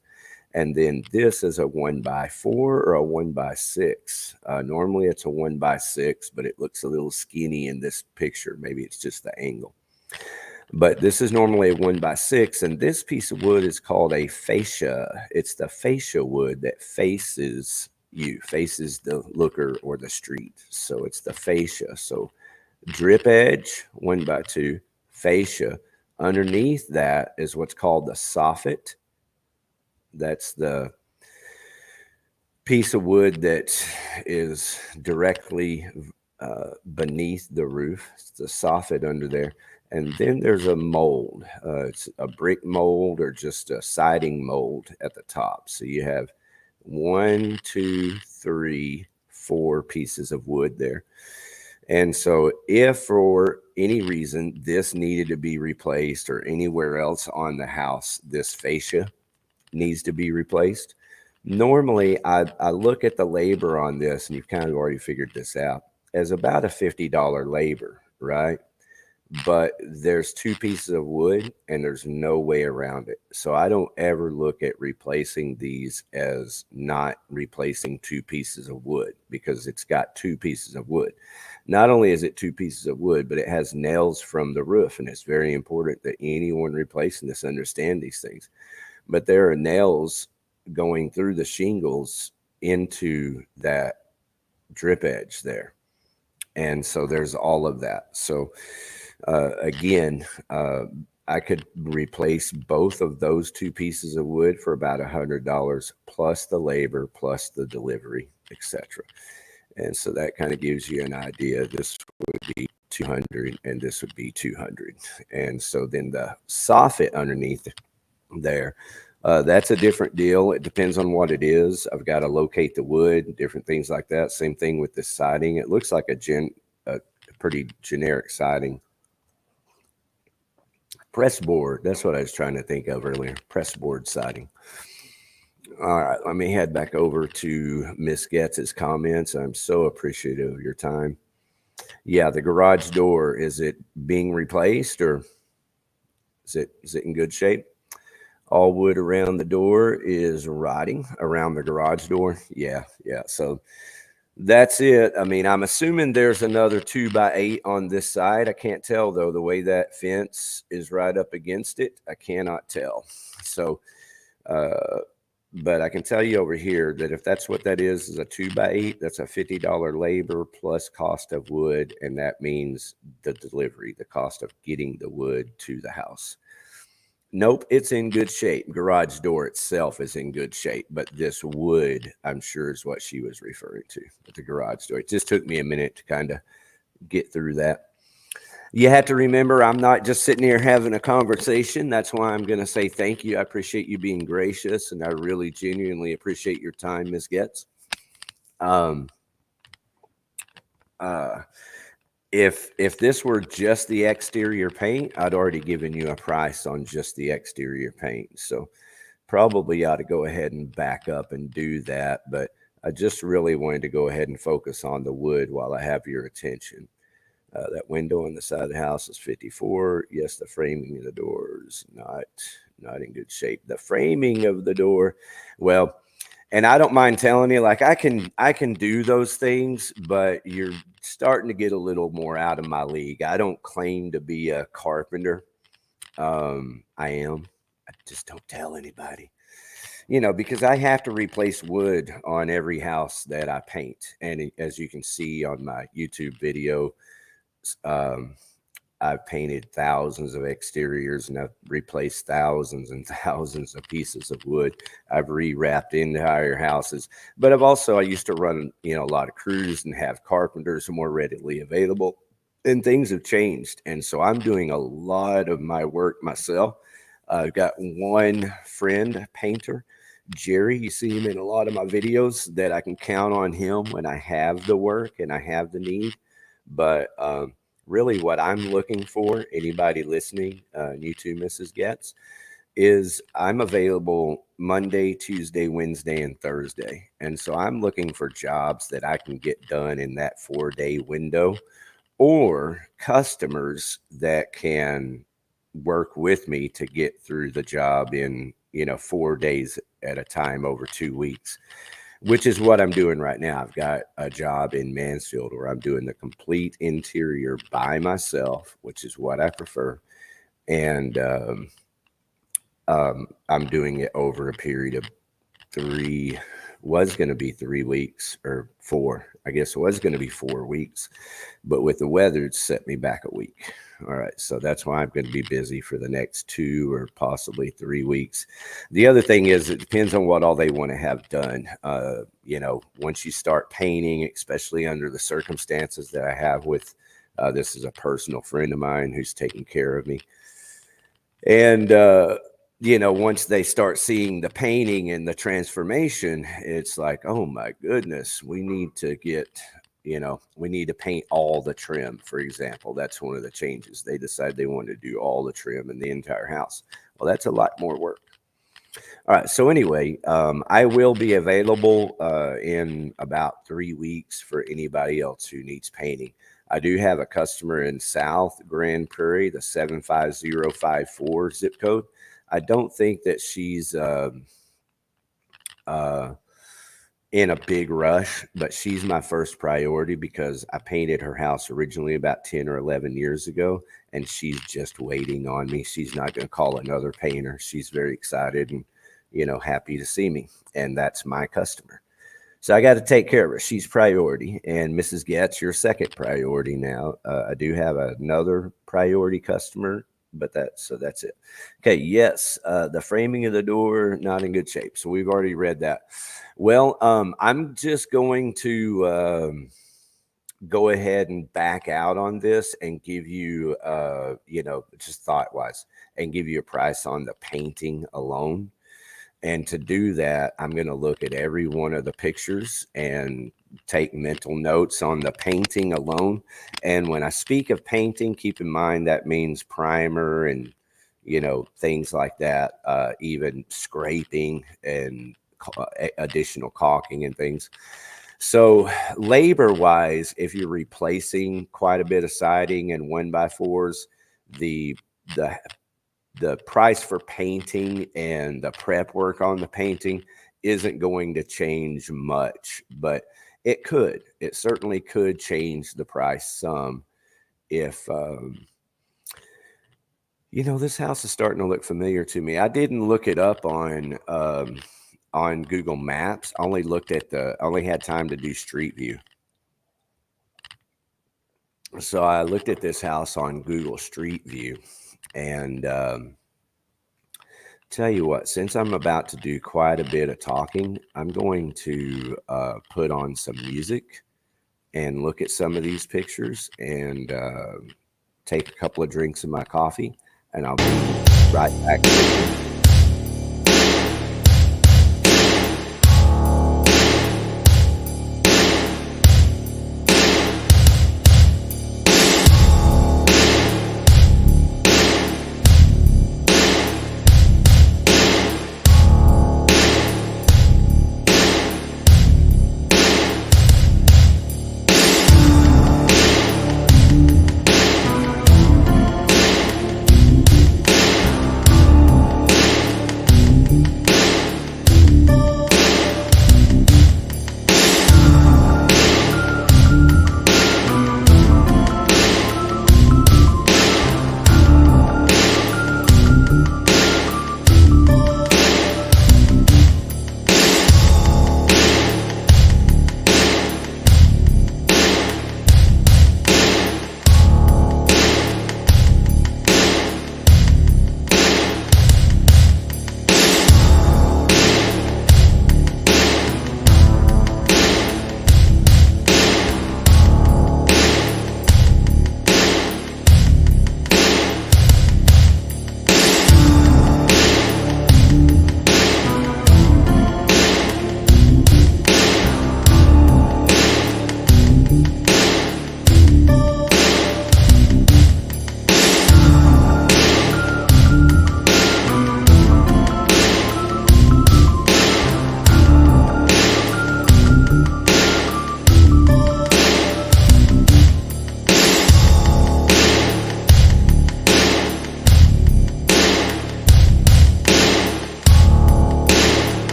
And then this is a 1x4 or a 1x6. Normally it's a 1x6, but it looks a little skinny in this picture. Maybe it's just the angle. But this is normally a 1x6, and this piece of wood is called a fascia. It's the fascia wood that faces you, faces the looker or the street. So it's the fascia. So drip edge, 1x2, fascia. Underneath that is what's called the soffit. That's the piece of wood that is directly beneath the roof. It's the soffit under there. And then there's a mold. It's a brick mold or just a siding mold at the top. So you have 1, 2, 3, 4 pieces of wood there. And so if for any reason this needed to be replaced, or anywhere else on the house this fascia needs to be replaced, normally I look at the labor on this, and you've kind of already figured this out, as about a $50 labor, right? But there's 2 pieces of wood and there's no way around it. So I don't ever look at replacing these as not replacing 2 pieces of wood, because it's got 2 pieces of wood. Not only is it 2 pieces of wood, but it has nails from the roof. And it's very important that anyone replacing this understand these things. But there are nails going through the shingles into that drip edge there. And so there's all of that. So again, I could replace both of those 2 pieces of wood for about $100, plus the labor, plus the delivery, etc. And so that kind of gives you an idea. This would be $200 and this would be $200. And so then the soffit underneath there, that's a different deal. It depends on what it is. I've got to locate the wood, different things like that. Same thing with the siding. It looks like a pretty generic siding. Press board. That's what I was trying to think of earlier. Press board siding. All right, let me head back over to Miss Getz's comments. I'm so appreciative of your time. Yeah, the garage door, is it being replaced, or is it in good shape? All wood around the door is rotting around the garage door. Yeah. So that's it. I mean, I'm assuming there's another 2x8 on this side. I can't tell though, the way that fence is right up against it. I cannot tell. So, but I can tell you over here that if that's what that is a 2x8, that's a $50 labor plus cost of wood. And that means the delivery, the cost of getting the wood to the house. Nope, it's in good shape. Garage door itself is in good shape, but this wood, I'm sure, is what she was referring to with the garage door. It just took me a minute to kind of get through that. You have to remember, I'm not just sitting here having a conversation. That's why I'm going to say thank you. I appreciate you being gracious, and I really genuinely appreciate your time, Ms. Getz. If this were just the exterior paint, I'd already given you a price on just the exterior paint. So probably ought to go ahead and back up and do that. But I just really wanted to go ahead and focus on the wood while I have your attention. That window on the side of the house is 54. Yes, the framing of the door is not in good shape. The framing of the door, well, and I don't mind telling you, like I can do those things, but you're starting to get a little more out of my league. I don't claim to be a carpenter. I am. I just don't tell anybody. because I have to replace wood on every house that I paint. And as you can see on my YouTube video, I've painted thousands of exteriors and I've replaced thousands and thousands of pieces of wood. I've rewrapped entire houses, but I used to run, a lot of crews and have carpenters more readily available, and things have changed. And so I'm doing a lot of my work myself. I've got one friend, painter, Jerry. You see him in a lot of my videos, that I can count on him when I have the work and I have the need. But, really what I'm looking for, anybody listening, new to Mrs. Getz, is I'm available Monday, Tuesday, Wednesday, and Thursday. And so I'm looking for jobs that I can get done in that 4-day window, or customers that can work with me to get through the job in, 4 days at a time over 2 weeks. Which is what I'm doing right now. I've got a job in Mansfield where I'm doing the complete interior by myself, which is what I prefer. And I'm doing it over a period of 3 weeks or 4. I guess it was going to be 4 weeks. But with the weather, it set me back a week. All right. So that's why I'm going to be busy for the next 2 or possibly 3 weeks. The other thing is, it depends on what all they want to have done. Once you start painting, especially under the circumstances that I have with, this is a personal friend of mine who's taking care of me. And, once they start seeing the painting and the transformation, it's like, oh my goodness, we need to get, we need to paint all the trim, for example. That's one of the changes. They decided they wanted to do all the trim in the entire house. Well, that's a lot more work. All right. So anyway, I will be available in about 3 weeks for anybody else who needs painting. I do have a customer in South Grand Prairie, the 75054 zip code. I don't think that she's in a big rush, but she's my first priority because I painted her house originally about 10 or 11 years ago, and she's just waiting on me. She's not going to call another painter. She's very excited and, happy to see me, and that's my customer. So I got to take care of her. She's priority. And Mrs. Getz, your second priority now. I do have another priority customer, but that's it. Okay. Yes. The framing of the door, not in good shape. So we've already read that. Well, I'm just going to go ahead and back out on this and give you, just thought wise, and give you a price on the painting alone. And to do that, I'm going to look at every one of the pictures and take mental notes on the painting alone. And when I speak of painting, keep in mind that means primer and, things like that, even scraping and additional caulking and things. So labor wise, if you're replacing quite a bit of siding and 1x4s, the price for painting and the prep work on the painting isn't going to change much, but it certainly could change the price some if, this house is starting to look familiar to me. I didn't look it up on Google Maps. I only had time to do Street View. So I looked at this house on Google Street View. And tell you what, since I'm about to do quite a bit of talking, I'm going to put on some music and look at some of these pictures and take a couple of drinks of my coffee, and I'll be right back.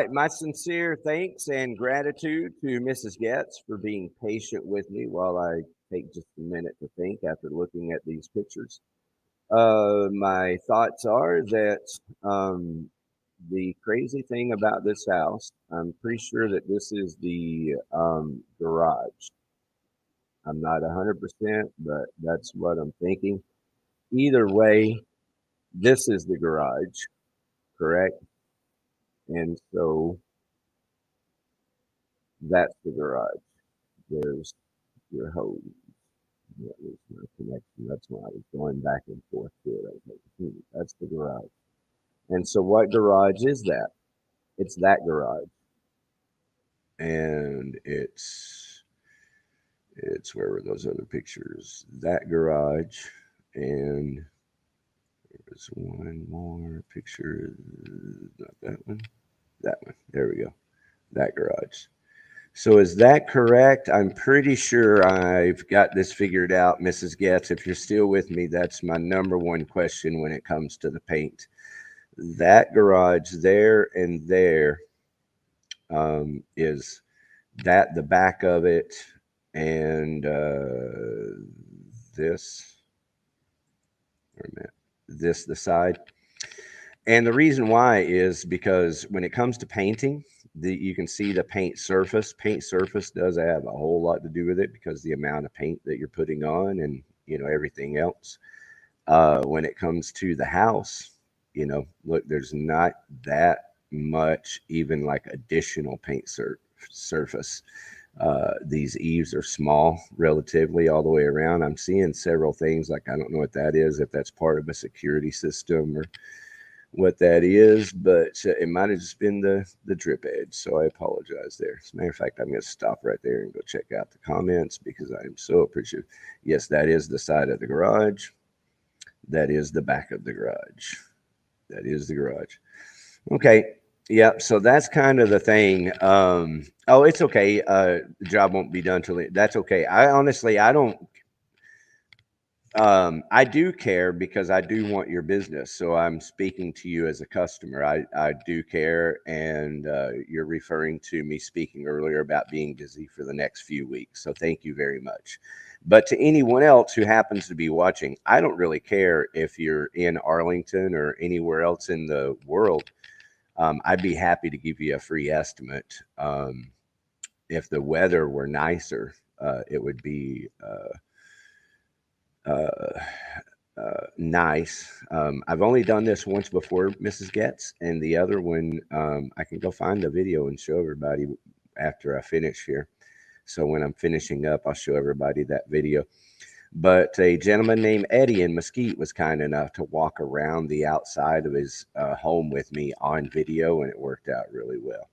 right. My sincere thanks and gratitude to Mrs. Getz for being patient with me while I take just a minute to think after looking at these pictures. My thoughts are that the crazy thing about this house, I'm pretty sure that this is the garage. I'm not 100%, but that's what I'm thinking. Either way, this is the garage, correct? And so that's the garage. There's your hose. That was my connection. That's why I was going back and forth to it. I was like, that's the garage. And so what garage is that? It's that garage. And it's where were those other pictures? That garage, and there's one more picture. Not that one. That one. There we go. That garage. So is that correct? I'm pretty sure I've got this figured out, Mrs. Getz. If you're still with me, that's my number one question when it comes to the paint. That garage there and there is that the back of it, and this, wait a minute, this the side. And the reason why is because when it comes to painting, you can see the paint surface. Paint surface does have a whole lot to do with it because the amount of paint that you're putting on and, you know, everything else. When it comes to the house, you know, look, there's not that much even like additional paint surface. These eaves are small relatively all the way around. I'm seeing several things like, I don't know what that is, if that's part of a security system or what that is, but it might have just been the drip edge. So I apologize there. As a matter of fact, I'm going to stop right there and go check out the comments because I am so appreciative. Yes, that is the side of the garage. That is the back of the garage. That is the garage. Okay. Yeah. So that's kind of the thing. Oh, it's okay. The job won't be done till that's okay. I honestly, I don't. I do care because I do want your business. So I'm speaking to you as a customer. I do care. And you're referring to me speaking earlier about being busy for the next few weeks. So thank you very much. But to anyone else who happens to be watching, I don't really care if you're in Arlington or anywhere else in the world. I'd be happy to give you a free estimate. If the weather were nicer, it would be nice. I've only done this once before, Mrs. Getz, and the other one, I can go find the video and show everybody after I finish here. So when I'm finishing up, I'll show everybody that video. But a gentleman named Eddie in Mesquite was kind enough to walk around the outside of his home with me on video, and it worked out really well.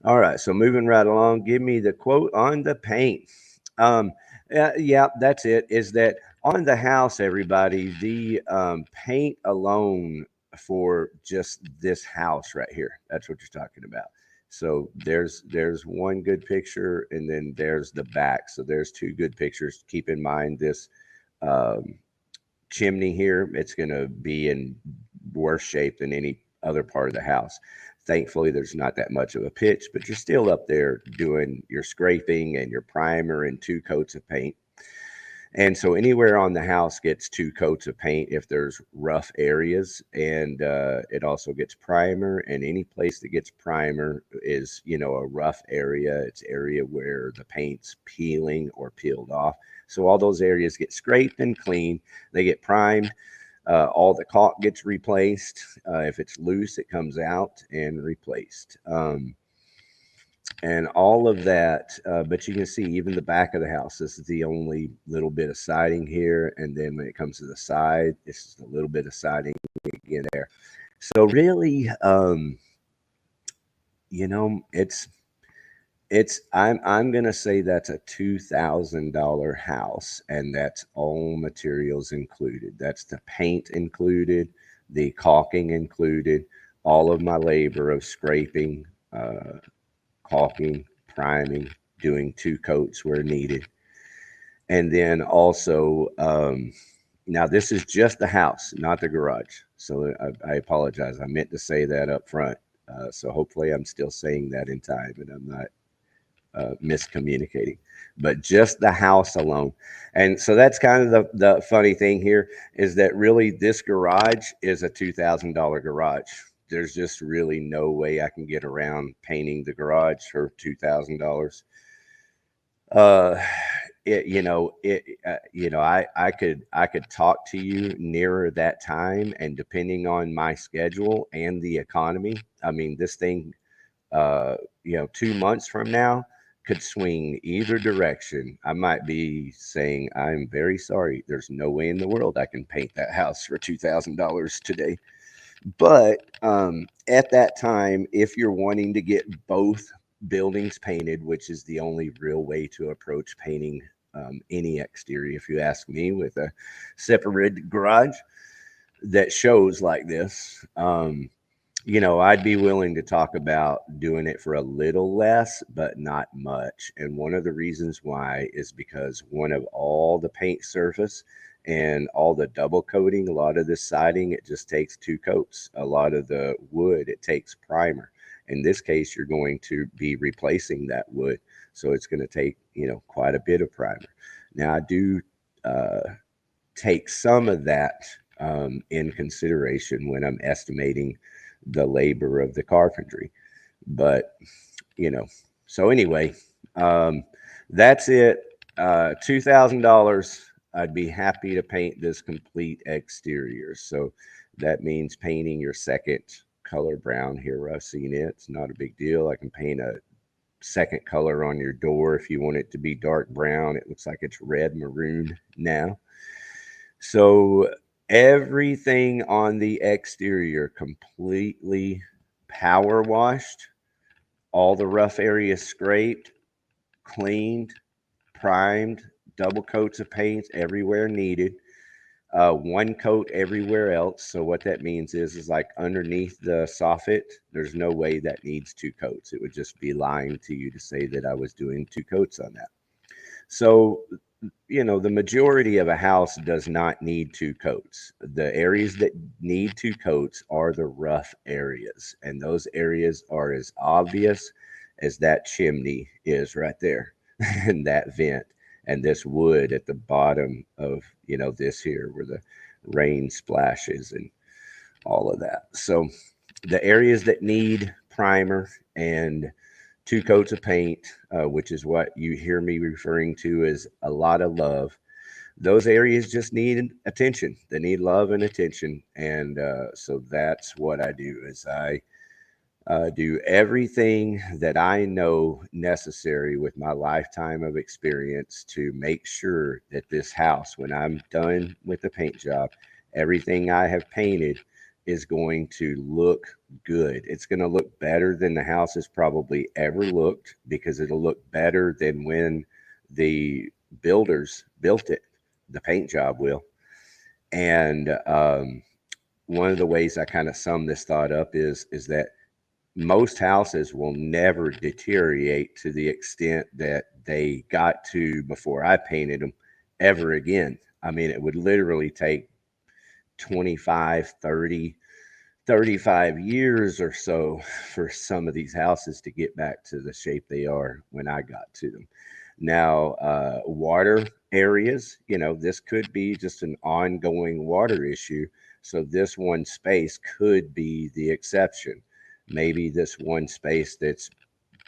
All right, so moving right along, give me the quote on the paint. Yeah, that's it. Is that on the house, everybody? The paint alone for just this house right here. That's what you're talking about. So there's one good picture, and then there's the back. So there's two good pictures. Keep in mind this chimney here. It's going to be in worse shape than any other part of the house. Thankfully, there's not that much of a pitch, but you're still up there doing your scraping and your primer and 2 coats of paint. And so anywhere on the house gets 2 coats of paint if there's rough areas, and it also gets primer. And any place that gets primer is, you know, a rough area. It's area where the paint's peeling or peeled off. So all those areas get scraped and cleaned. They get primed. All the caulk gets replaced. If it's loose, it comes out and replaced. And all of that, but you can see even the back of the house, this is the only little bit of siding here. And then when it comes to the side, this is a little bit of siding again there. So really, you know, I'm going to say that's a $2,000 house, and that's all materials included. That's the paint included, the caulking included, all of my labor of scraping, caulking, priming, doing 2 coats where needed. And then also, now this is just the house, not the garage. So I apologize. I meant to say that up front. So hopefully I'm still saying that in time and I'm not miscommunicating, but just the house alone. And so that's kind of the funny thing here is that really this garage is a $2,000 garage. There's just really no way I can get around painting the garage for $2,000. Uh, I could talk to you nearer that time, and depending on my schedule and the economy, I mean, this thing, 2 months from now could swing either direction. I might be saying, I'm very sorry. There's no way in the world I can paint that house for $2,000 today. But at that time, if you're wanting to get both buildings painted, which is the only real way to approach painting any exterior, if you ask me, with a separated garage that shows like this, I'd be willing to talk about doing it for a little less, but not much. And one of the reasons why is because one of all the paint surface and all the double coating, a lot of the siding, it just takes 2 coats. A lot of the wood, it takes primer. In this case, you're going to be replacing that wood. So it's going to take, quite a bit of primer. Now, I do take some of that in consideration when I'm estimating the labor of the carpentry. But, so anyway, that's it. $2,000. I'd be happy to paint this complete exterior. So that means painting your second color brown here where I've seen it. It's not a big deal. I can paint a second color on your door if you want it to be dark brown. It looks like it's red maroon now. So everything on the exterior completely power washed, all the rough areas scraped, cleaned, primed, double coats of paint everywhere needed, 1 coat everywhere else. So what that means is like underneath the soffit, there's no way that needs 2 coats. It would just be lying to you to say that I was doing 2 coats on that. So the majority of a house does not need 2 coats. The areas that need 2 coats are the rough areas, and those areas are as obvious as that chimney is right there and that vent and this wood at the bottom of this here where the rain splashes and all of that. So the areas that need primer and 2 coats of paint, which is what you hear me referring to as a lot of love. Those areas just need attention. They need love and attention. And so that's what I do is I do everything that I know necessary with my lifetime of experience to make sure that this house, when I'm done with the paint job, everything I have painted is going to look good. It's going to look better than the house has probably ever looked because it'll look better than when the builders built it. The paint job will. And one of the ways I kind of sum this thought up is that most houses will never deteriorate to the extent that they got to before I painted them ever again. I mean, it would literally take 25, 30, 35 years or so for some of these houses to get back to the shape they are when I got to them. Now, water areas, this could be just an ongoing water issue. So this one space could be the exception. Maybe this one space that's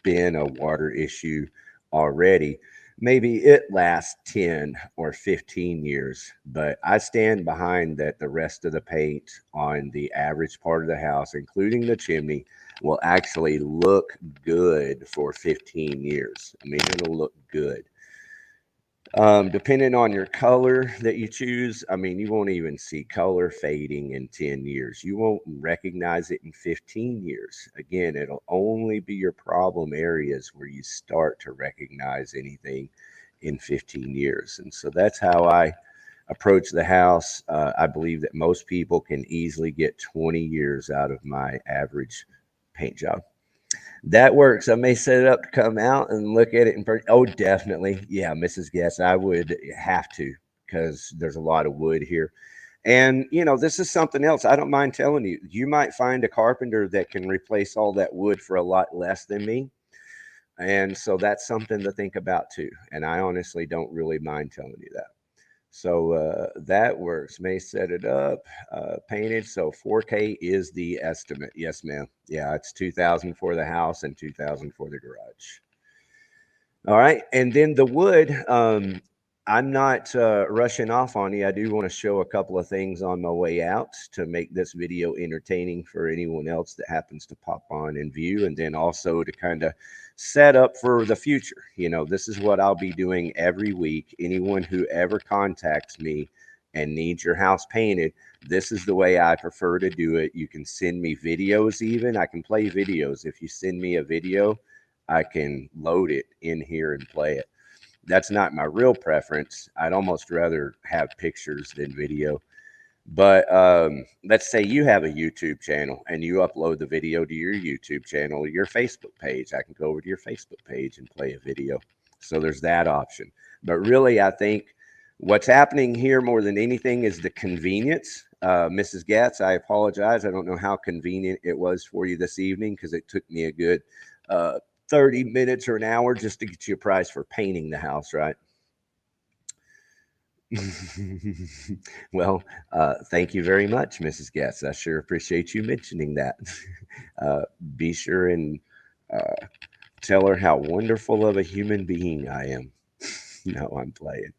been a water issue already, maybe it lasts 10 or 15 years, but I stand behind that the rest of the paint on the average part of the house, including the chimney, will actually look good for 15 years. I mean, it'll look good. Depending on your color that you choose, I mean, you won't even see color fading in 10 years. You won't recognize it in 15 years. Again, it'll only be your problem areas where you start to recognize anything in 15 years. And so that's how I approach the house. I believe that most people can easily get 20 years out of my average paint job. That works. I may set it up to come out and look at it in person. Oh, definitely. Yeah, Mrs. Guest, I would have to because there's a lot of wood here. And, you know, this is something else. I don't mind telling you, you might find a carpenter that can replace all that wood for a lot less than me. And so that's something to think about too. And I honestly don't really mind telling you that. So that works. May set it up, painted. So 4K is the estimate. Yes, ma'am. Yeah, it's 2,000 for the house and 2,000 for the garage. All right. And then the wood, I'm not rushing off on you. I do want to show a couple of things on my way out to make this video entertaining for anyone else that happens to pop on and view, and then also to kind of set up for the future. You know, this is what I'll be doing every week. Anyone who ever contacts me and needs your house painted, this is the way I prefer to do it. You can send me videos even. I can play videos. If you send me a video, I can load it in here and play it. That's not my real preference. I'd almost rather have pictures than video. But let's say you have a YouTube channel and you upload the video to your YouTube channel or your Facebook page. I can go over to your Facebook page and play a video. So there's that option. But really, I think what's happening here more than anything is the convenience. Mrs. Gatz, I apologize. I don't know how convenient it was for you this evening because it took me a good 30 minutes or an hour just to get you a price for painting the house, right? Well, thank you very much, Mrs. Gatz. I sure appreciate you mentioning that. Be sure and tell her how wonderful of a human being I am. No, I'm playing.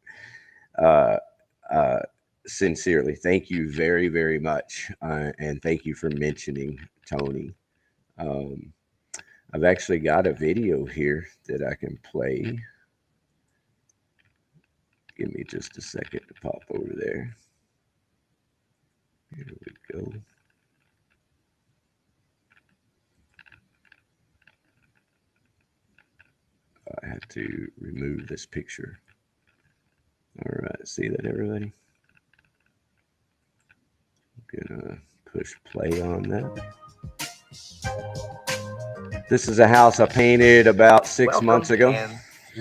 Sincerely, thank you very, very much. And thank you for mentioning Tony. I've actually got a video here that I can play. Give me just a second to pop over there. Here we go. I have to remove this picture. All right, see that, everybody? I'm gonna push play on that. This is a house I painted about 6 months ago.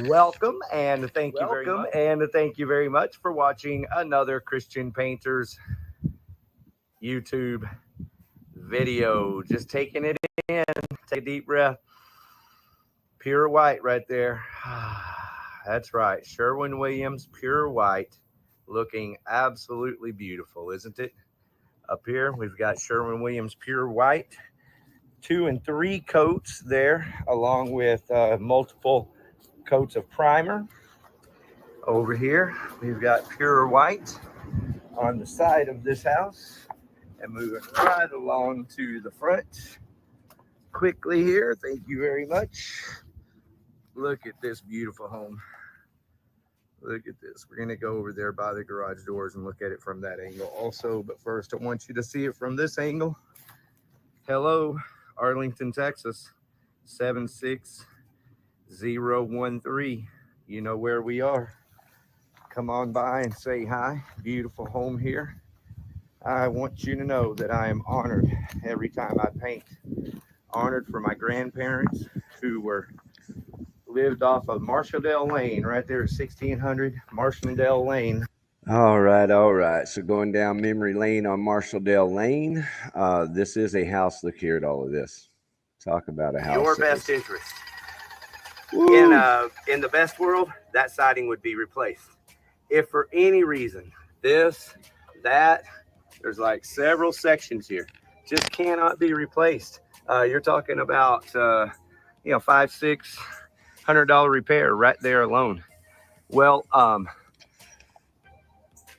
Welcome and thank you very much. And thank you very much for watching another Christian Painters YouTube video. Just taking it in. Take a deep breath. Pure white right there. That's right. Sherwin-Williams pure white, looking absolutely beautiful, isn't it? Up here we've got Sherwin-Williams pure white, 2 and 3 coats there, along with multiple coats of primer. Over here we've got pure white on the side of this house, and moving right along to the front quickly here. Thank you very much. Look at this beautiful home. Look at this. We're going to go over there by the garage doors and look at it from that angle also, but first I want you to see it from this angle. Hello, Arlington, Texas, 76013. You know where we are. Come on by and say hi. Beautiful home here. I want you to know that I am honored every time I paint. Honored for my grandparents who lived off of Marshaldale Lane, right there at 1600 Marshaldale Lane. All right. So going down memory lane on Marshaldale Lane. This is a house. Look here at all of this. Talk about a house. Your best interest. In the best world, that siding would be replaced. If for any reason, this, that, there's like several sections here, just cannot be replaced. You're talking about, $500-600 repair right there alone. Well,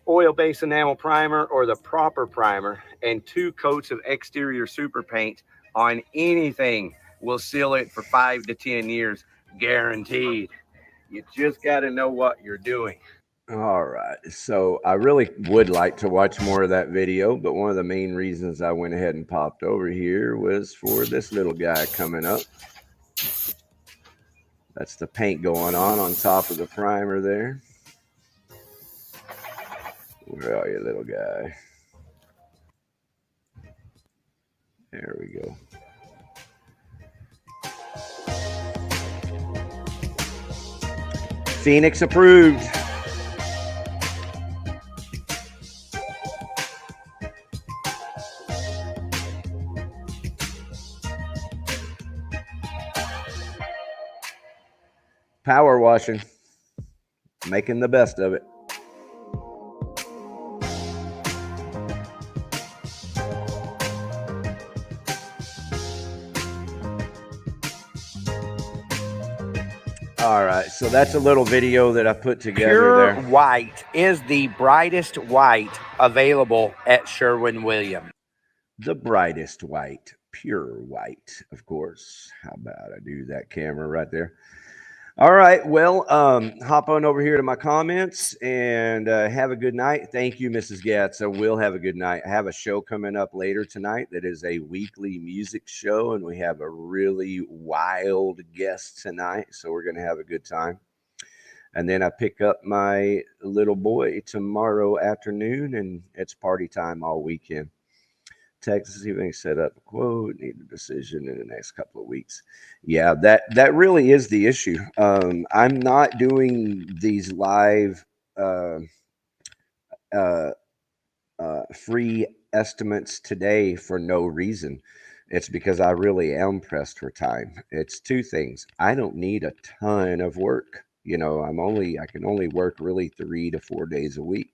oil-based enamel primer or the proper primer and 2 coats of exterior super paint on anything will seal it for 5 to 10 years, guaranteed. You just got to know what you're doing. All right. So I really would like to watch more of that video, but one of the main reasons I went ahead and popped over here was for this little guy coming up. That's the paint going on top of the primer there. Where are you, little guy? There we go. Phoenix approved. Power washing, making the best of it. All right, so that's a little video that I put together Pure there. white is the brightest white available at Sherwin-Williams. The brightest white, pure white, of course. How about I do that camera right there? All right, well, hop on over here to my comments and have a good night. Thank you, Mrs. Gatz. I will have a good night. I have a show coming up later tonight that is a weekly music show, and we have a really wild guest tonight, so we're going to have a good time. And then I pick up my little boy tomorrow afternoon, and it's party time all weekend. Texas even set up a quote, need a decision in the next couple of weeks. Yeah, that really is the issue. I'm not doing these live free estimates today for no reason. It's because I really am pressed for time. It's two things. I don't need a ton of work. You know, I can only work really 3 to 4 days a week.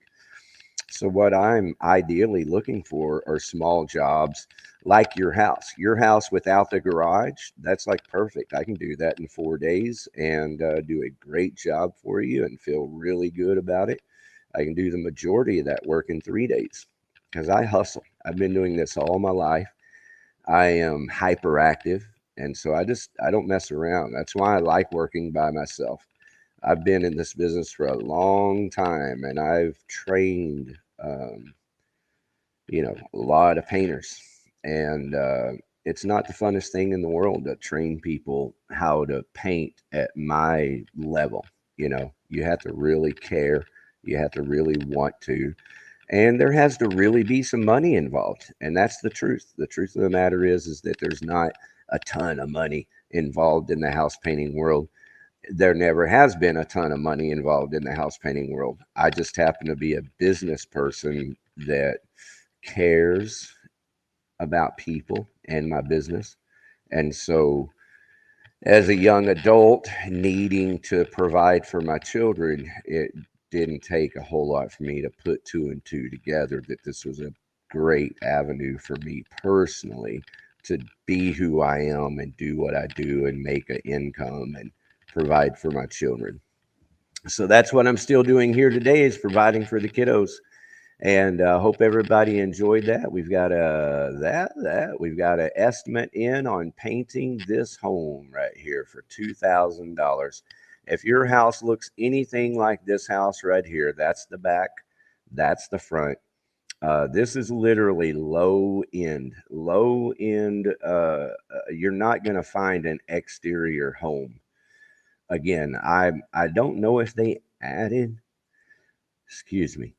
So what I'm ideally looking for are small jobs like your house without the garage. That's like perfect. I can do that in 4 days and do a great job for you and feel really good about it. I can do the majority of that work in 3 days because I hustle. I've been doing this all my life. I am hyperactive. And so I don't mess around. That's why I like working by myself. I've been in this business for a long time, and I've trained, a lot of painters. And it's not the funnest thing in the world to train people how to paint at my level. You have to really care. You have to really want to. And there has to really be some money involved. And that's the truth. The truth of the matter is that there's not a ton of money involved in the house painting world. There never has been a ton of money involved in the house painting world. I just happen to be a business person that cares about people and my business. And so as a young adult needing to provide for my children, it didn't take a whole lot for me to put 2 and 2 together that this was a great avenue for me personally to be who I am and do what I do and make an income and provide for my children. So that's what I'm still doing here today, is providing for the kiddos. And hope everybody enjoyed that. We've got we've got an estimate in on painting this home right here for $2,000. If your house looks anything like this house right here, that's the back, that's the front. This is literally low end. You're not going to find an exterior home. Again, I don't know if they added, excuse me.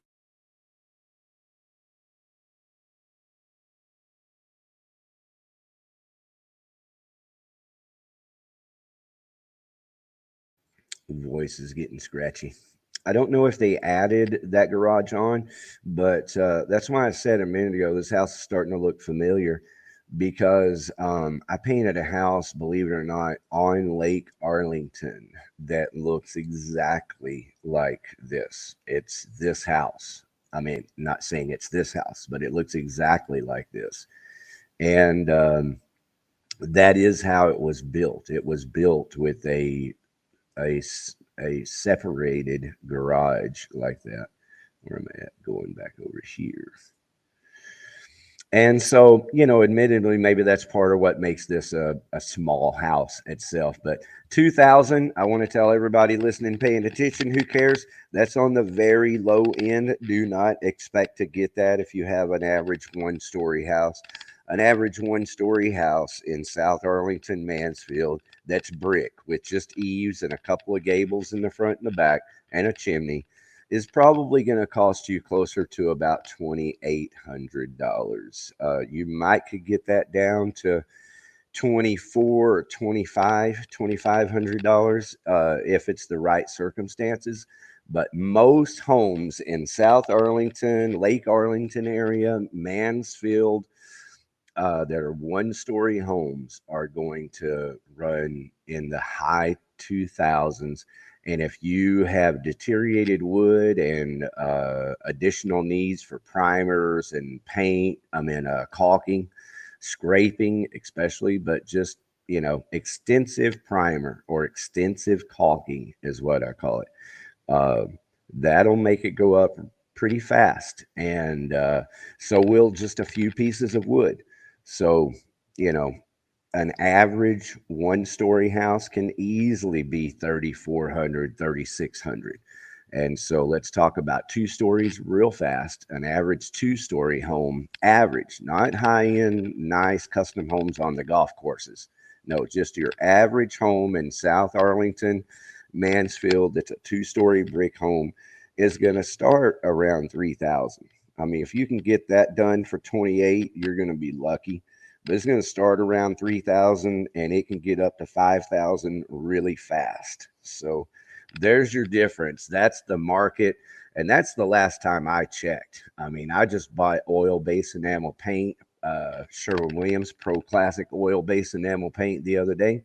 Voice is getting scratchy. I don't know if they added that garage on, but that's why I said a minute ago, this house is starting to look familiar because I painted a house, believe it or not, on Lake Arlington that looks exactly like this. It's this house. I mean, not saying it's this house, but it looks exactly like this. And that is how it was built. It was built with a separated garage like that. Where am I at? Going back over here. And so, admittedly, maybe that's part of what makes this a small house itself. But 2,000, I want to tell everybody listening, paying attention, who cares? That's on the very low end. Do not expect to get that if you have an average one-story house. An average one-story house in South Arlington, Mansfield, that's brick with just eaves and a couple of gables in the front and the back and a chimney, is probably going to cost you closer to about $2,800. You might could get that down to $2,400 or $2,500 if it's the right circumstances. But most homes in South Arlington, Lake Arlington area, Mansfield, that are one-story homes are going to run in the high 2000s. And if you have deteriorated wood and additional needs for primers and paint, caulking, scraping especially, but just, you know, extensive primer or extensive caulking is what I call it. That'll make it go up pretty fast. And so will just a few pieces of wood. So, you know, an average one-story house can easily be 3,400, 3,600. And so let's talk about two stories real fast. An average two-story home, average, not high-end, nice custom homes on the golf courses. No, just your average home in South Arlington, Mansfield, that's a two-story brick home, is going to start around 3,000. I mean, if you can get that done for 28, you're going to be lucky. But it's going to start around 3,000 and it can get up to 5,000 really fast. So there's your difference. That's the market. And that's the last time I checked. I mean, I just bought oil-based enamel paint, Sherwin-Williams Pro Classic oil-based enamel paint the other day.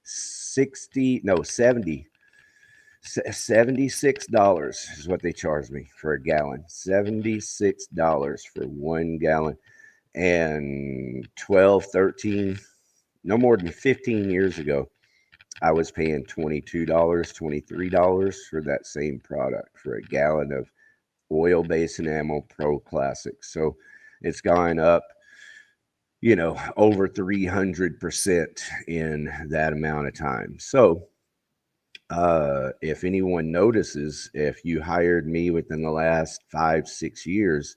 $76 is what they charged me for a gallon. $76 for 1 gallon. And 12, 13, no more than 15 years ago, I was paying $22, $23 for that same product for a gallon of oil-based enamel Pro Classic. So it's gone up, you know, over 300% in that amount of time. So if anyone notices, if you hired me within the last 5-6 years,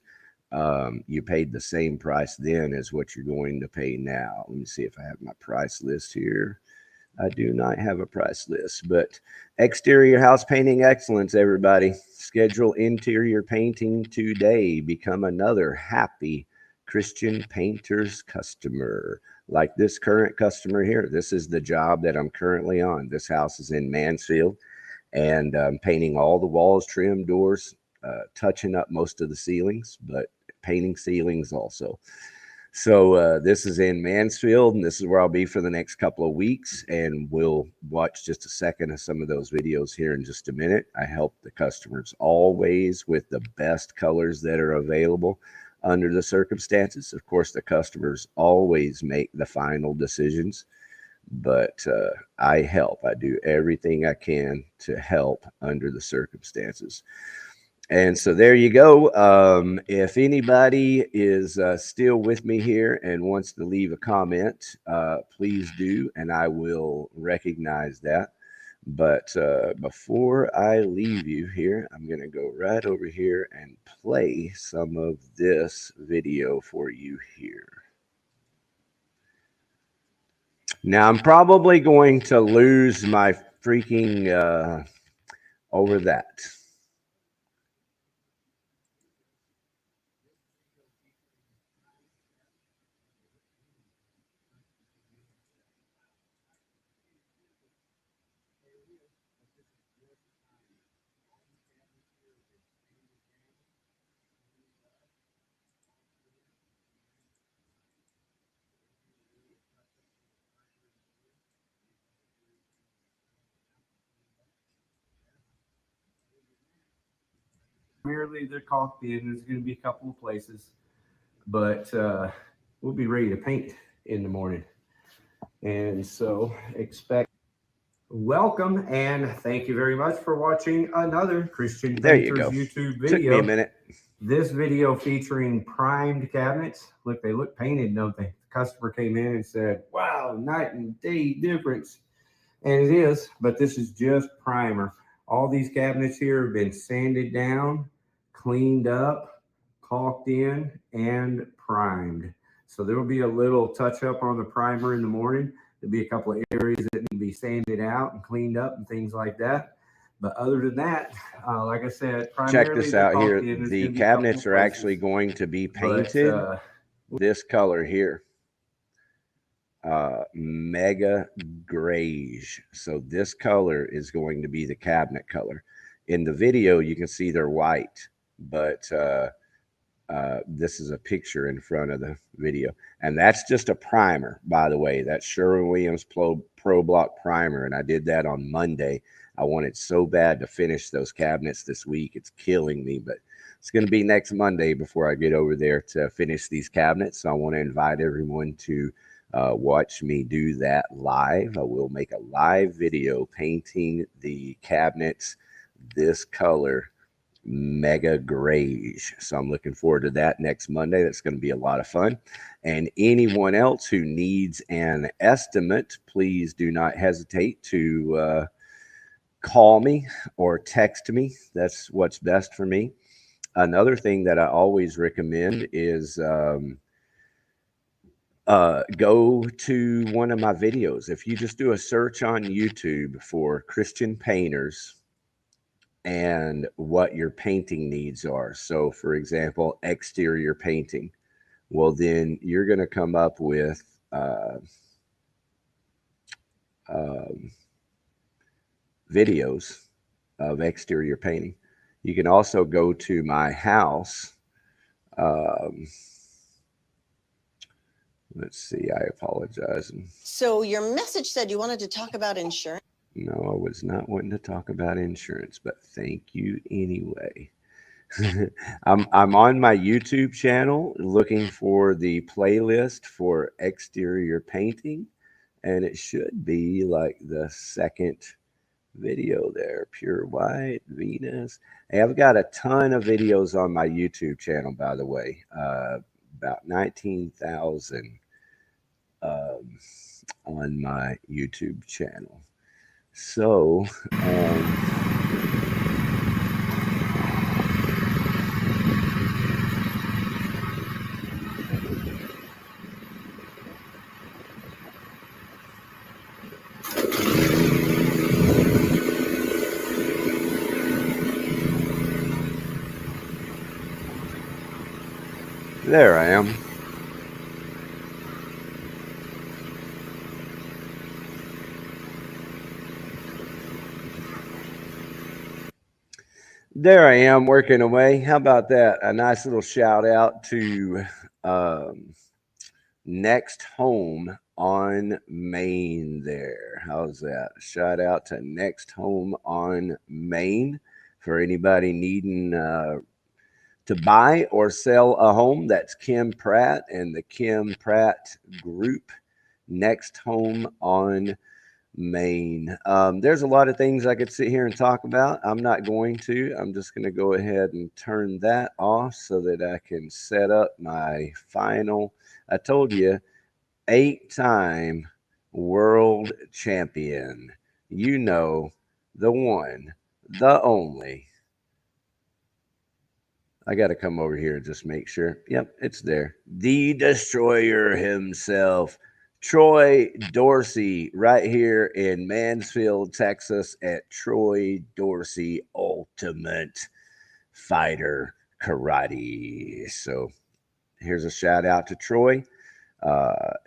you paid the same price then as what you're going to pay now. Let me see if I have my price list here. I do not have a price list, but exterior house painting excellence, everybody. Schedule interior painting today. Become another happy Christian painter's customer. Like this current customer here. This is the job that I'm currently on. This house is in Mansfield, and I'm painting all the walls, trim, doors, touching up most of the ceilings, but painting ceilings also. So this is in Mansfield, and this is where I'll be for the next couple of weeks, and we'll watch just a second of some of those videos here in just a minute. I help the customers always with the best colors that are available under the circumstances. Of course, the customers always make the final decisions, but I help. I do everything I can to help under the circumstances. And so there you go. If anybody is still with me here and wants to leave a comment, please do, and I will recognize that. But before I leave you here, I'm going to go right over here and play some of this video for you here. Now, I'm probably going to lose my freaking over that. Primarily, they're caulked in. There's going to be a couple of places, but we'll be ready to paint in the morning. And so expect. Welcome and thank you very much for watching another Christian Painters YouTube video. Took me a minute. This video featuring primed cabinets. Look, they look painted, don't they? The customer came in and said, wow, night and day difference. And it is, but this is just primer. All these cabinets here have been sanded down, cleaned up, caulked in, and primed. So there will be a little touch up on the primer in the morning. There'll be a couple of areas that need to be sanded out and cleaned up and things like that. But other than that, like I said, check this out here. The cabinets are actually going to be painted this color here. Mega Grayish. So this color is going to be the cabinet color. In the video, you can see they're white, but this is a picture in front of the video. And that's just a primer, by the way. That's Sherwin-Williams Pro Block primer. And I did that on Monday. I wanted so bad to finish those cabinets this week. It's killing me, but it's going to be next Monday before I get over there to finish these cabinets. So I want to invite everyone to watch me do that live. I will make a live video painting the cabinets this color, mega grayish. So I'm looking forward to that next Monday. That's going to be a lot of fun. And anyone else who needs an estimate, please do not hesitate to call me or text me. That's what's best for me. Another thing that I always recommend is go to one of my videos. If you just do a search on YouTube for Christian painters and what your painting needs are. So for example, exterior painting. Well, then you're going to come up with videos of exterior painting. You can also go to my house. Let's see, I apologize. So your message said you wanted to talk about insurance. No, I was not wanting to talk about insurance, but thank you anyway. I'm on my YouTube channel looking for the playlist for exterior painting, and it should be like the second video there, Pure White, Venus. Hey, I've got a ton of videos on my YouTube channel, by the way, about 19,000 on my YouTube channel. So, there I am. There I am working away. How about that? A nice little shout out to Next Home on Main there. How's that? Shout out to Next Home on Main for anybody needing to buy or sell a home. That's Kim Pratt and the Kim Pratt Group. Next Home on Main. There's a lot of things I could sit here and talk about. I'm not going to. I'm just going to go ahead and turn that off so that I can set up my final. I told you, 8-time world champion. You know, the one, the only. I got to come over here and just make sure. Yep, it's there. The Destroyer himself, Troy Dorsey, right here in Mansfield, Texas at Troy Dorsey Ultimate Fighter Karate. So here's a shout out to Troy.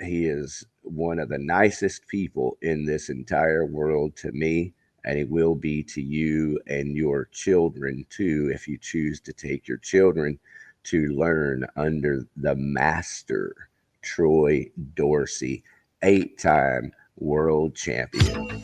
He is one of the nicest people in this entire world to me, and he will be to you and your children too, if you choose to take your children to learn under the master, Troy Dorsey, 8-time world champion.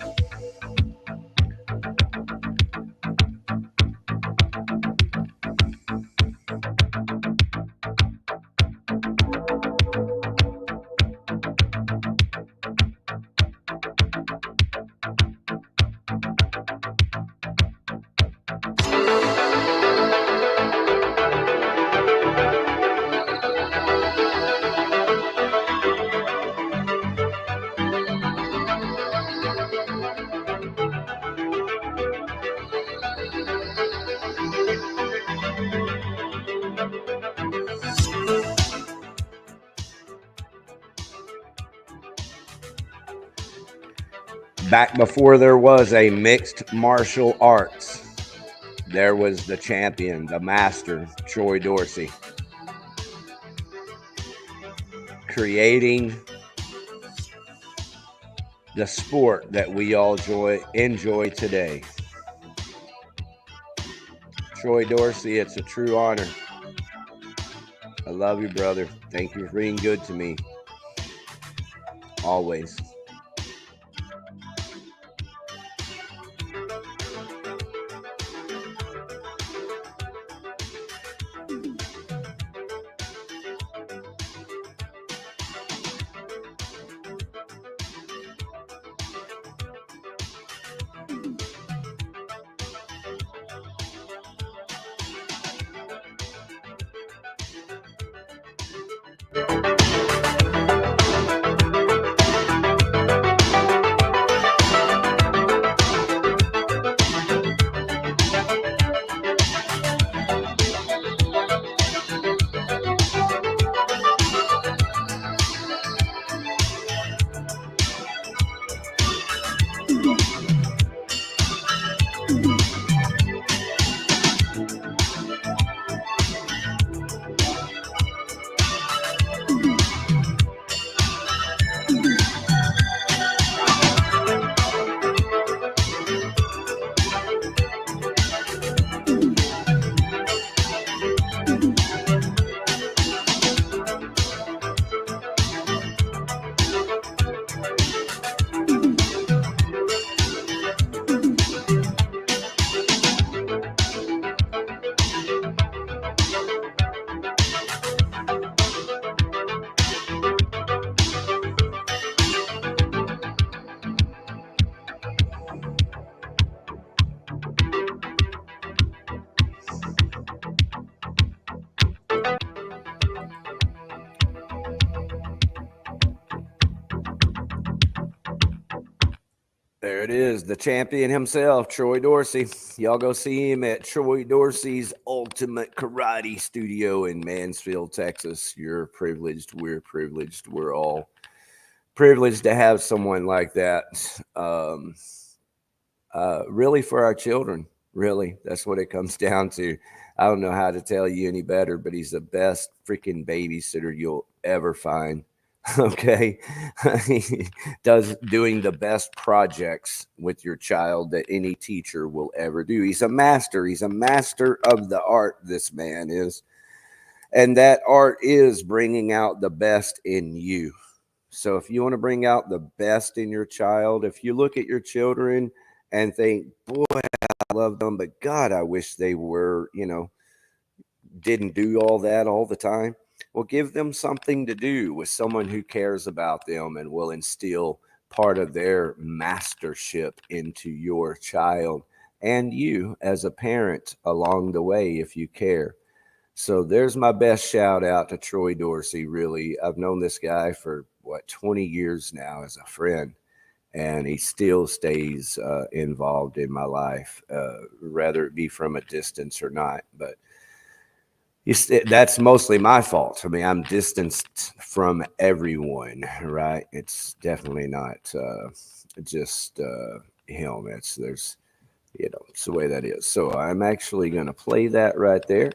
Back before there was a mixed martial arts, there was the champion, the master, Troy Dorsey, creating the sport that we all enjoy today. Troy Dorsey, it's a true honor love you, brother. Thank you for being good to me. Always. There it is, the champion himself, Troy Dorsey. Y'all go see him at Troy Dorsey's Ultimate Karate Studio in Mansfield, Texas. You're privileged. We're privileged. We're all privileged to have someone like that. Really for our children. Really, that's what it comes down to. I don't know how to tell you any better, but he's the best freaking babysitter you'll ever find. Okay. He doing the best projects with your child that any teacher will ever do. He's a master. He's a master of the art, this man is. And that art is bringing out the best in you. So if you want to bring out the best in your child, if you look at your children and think, boy, I love them, but God, I wish they were, didn't do all that all the time. Well, give them something to do with someone who cares about them and will instill part of their mastership into your child and you as a parent along the way if you care. So there's my best shout out to Troy Dorsey. Really, I've known this guy for 20 years now as a friend, and he still stays involved in my life, whether it be from a distance or not. But that's mostly my fault. I mean, I'm distanced from everyone, right? It's definitely not just him. It's the way that is. So I'm actually going to play that right there.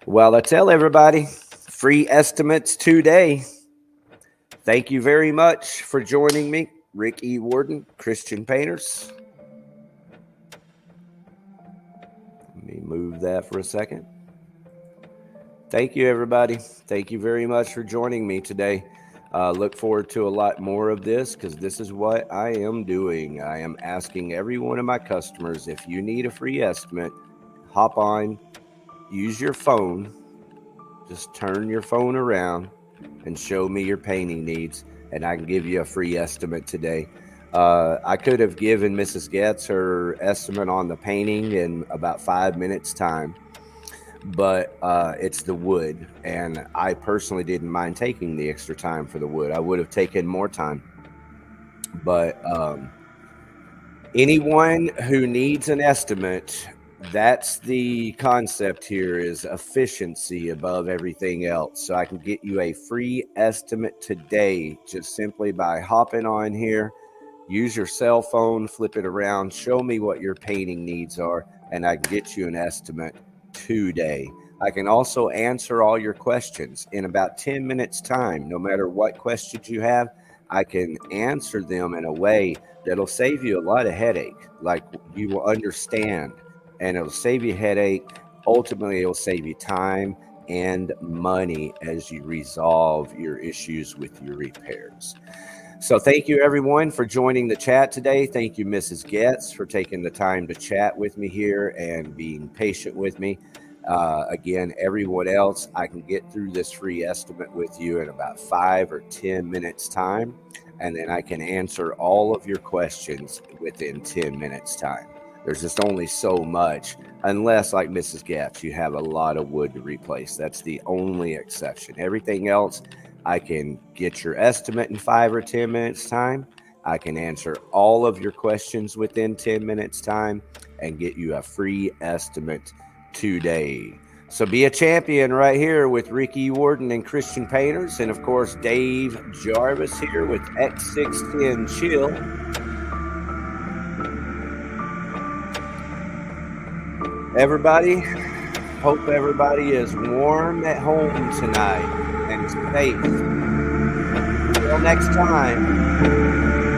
Well, I tell everybody, free estimates today. Thank you very much for joining me, Rick E. Warden, Christian Painters. Let me move that for a second. Thank you, everybody. Thank you very much for joining me today. Look forward to a lot more of this because this is what I am doing. I am asking every one of my customers, if you need a free estimate, hop on, use your phone, just turn your phone around and show me your painting needs, and I can give you a free estimate today. I could have given Mrs. Getz her estimate on the painting in about 5 minutes time. But it's the wood, and I personally didn't mind taking the extra time for the wood. I would have taken more time, but anyone who needs an estimate, that's the concept here, is efficiency above everything else. So I can get you a free estimate today just simply by hopping on here, use your cell phone, flip it around, show me what your painting needs are, and I can get you an estimate today. I can also answer all your questions in about 10 minutes time. No matter what questions you have, I can answer them in a way that'll save you a lot of headache. Like, you will understand, and it'll save you headache. Ultimately, it'll save you time, and money as you resolve your issues with your repairs. So thank you everyone for joining the chat today. Thank you, Mrs. Getz, for taking the time to chat with me here and being patient with me. Again, everyone else, I can get through this free estimate with you in about 5 or 10 minutes time. And then I can answer all of your questions within 10 minutes time. There's just only so much, unless like Mrs. Getz, you have a lot of wood to replace. That's the only exception. Everything else, I can get your estimate in 5 or 10 minutes time. I can answer all of your questions within 10 minutes time and get you a free estimate today. So be a champion right here with Ricky Warden and Christian Painters. And of course, Dave Jarvis here with X610 Chill. Everybody, hope everybody is warm at home tonight and safe. Until next time.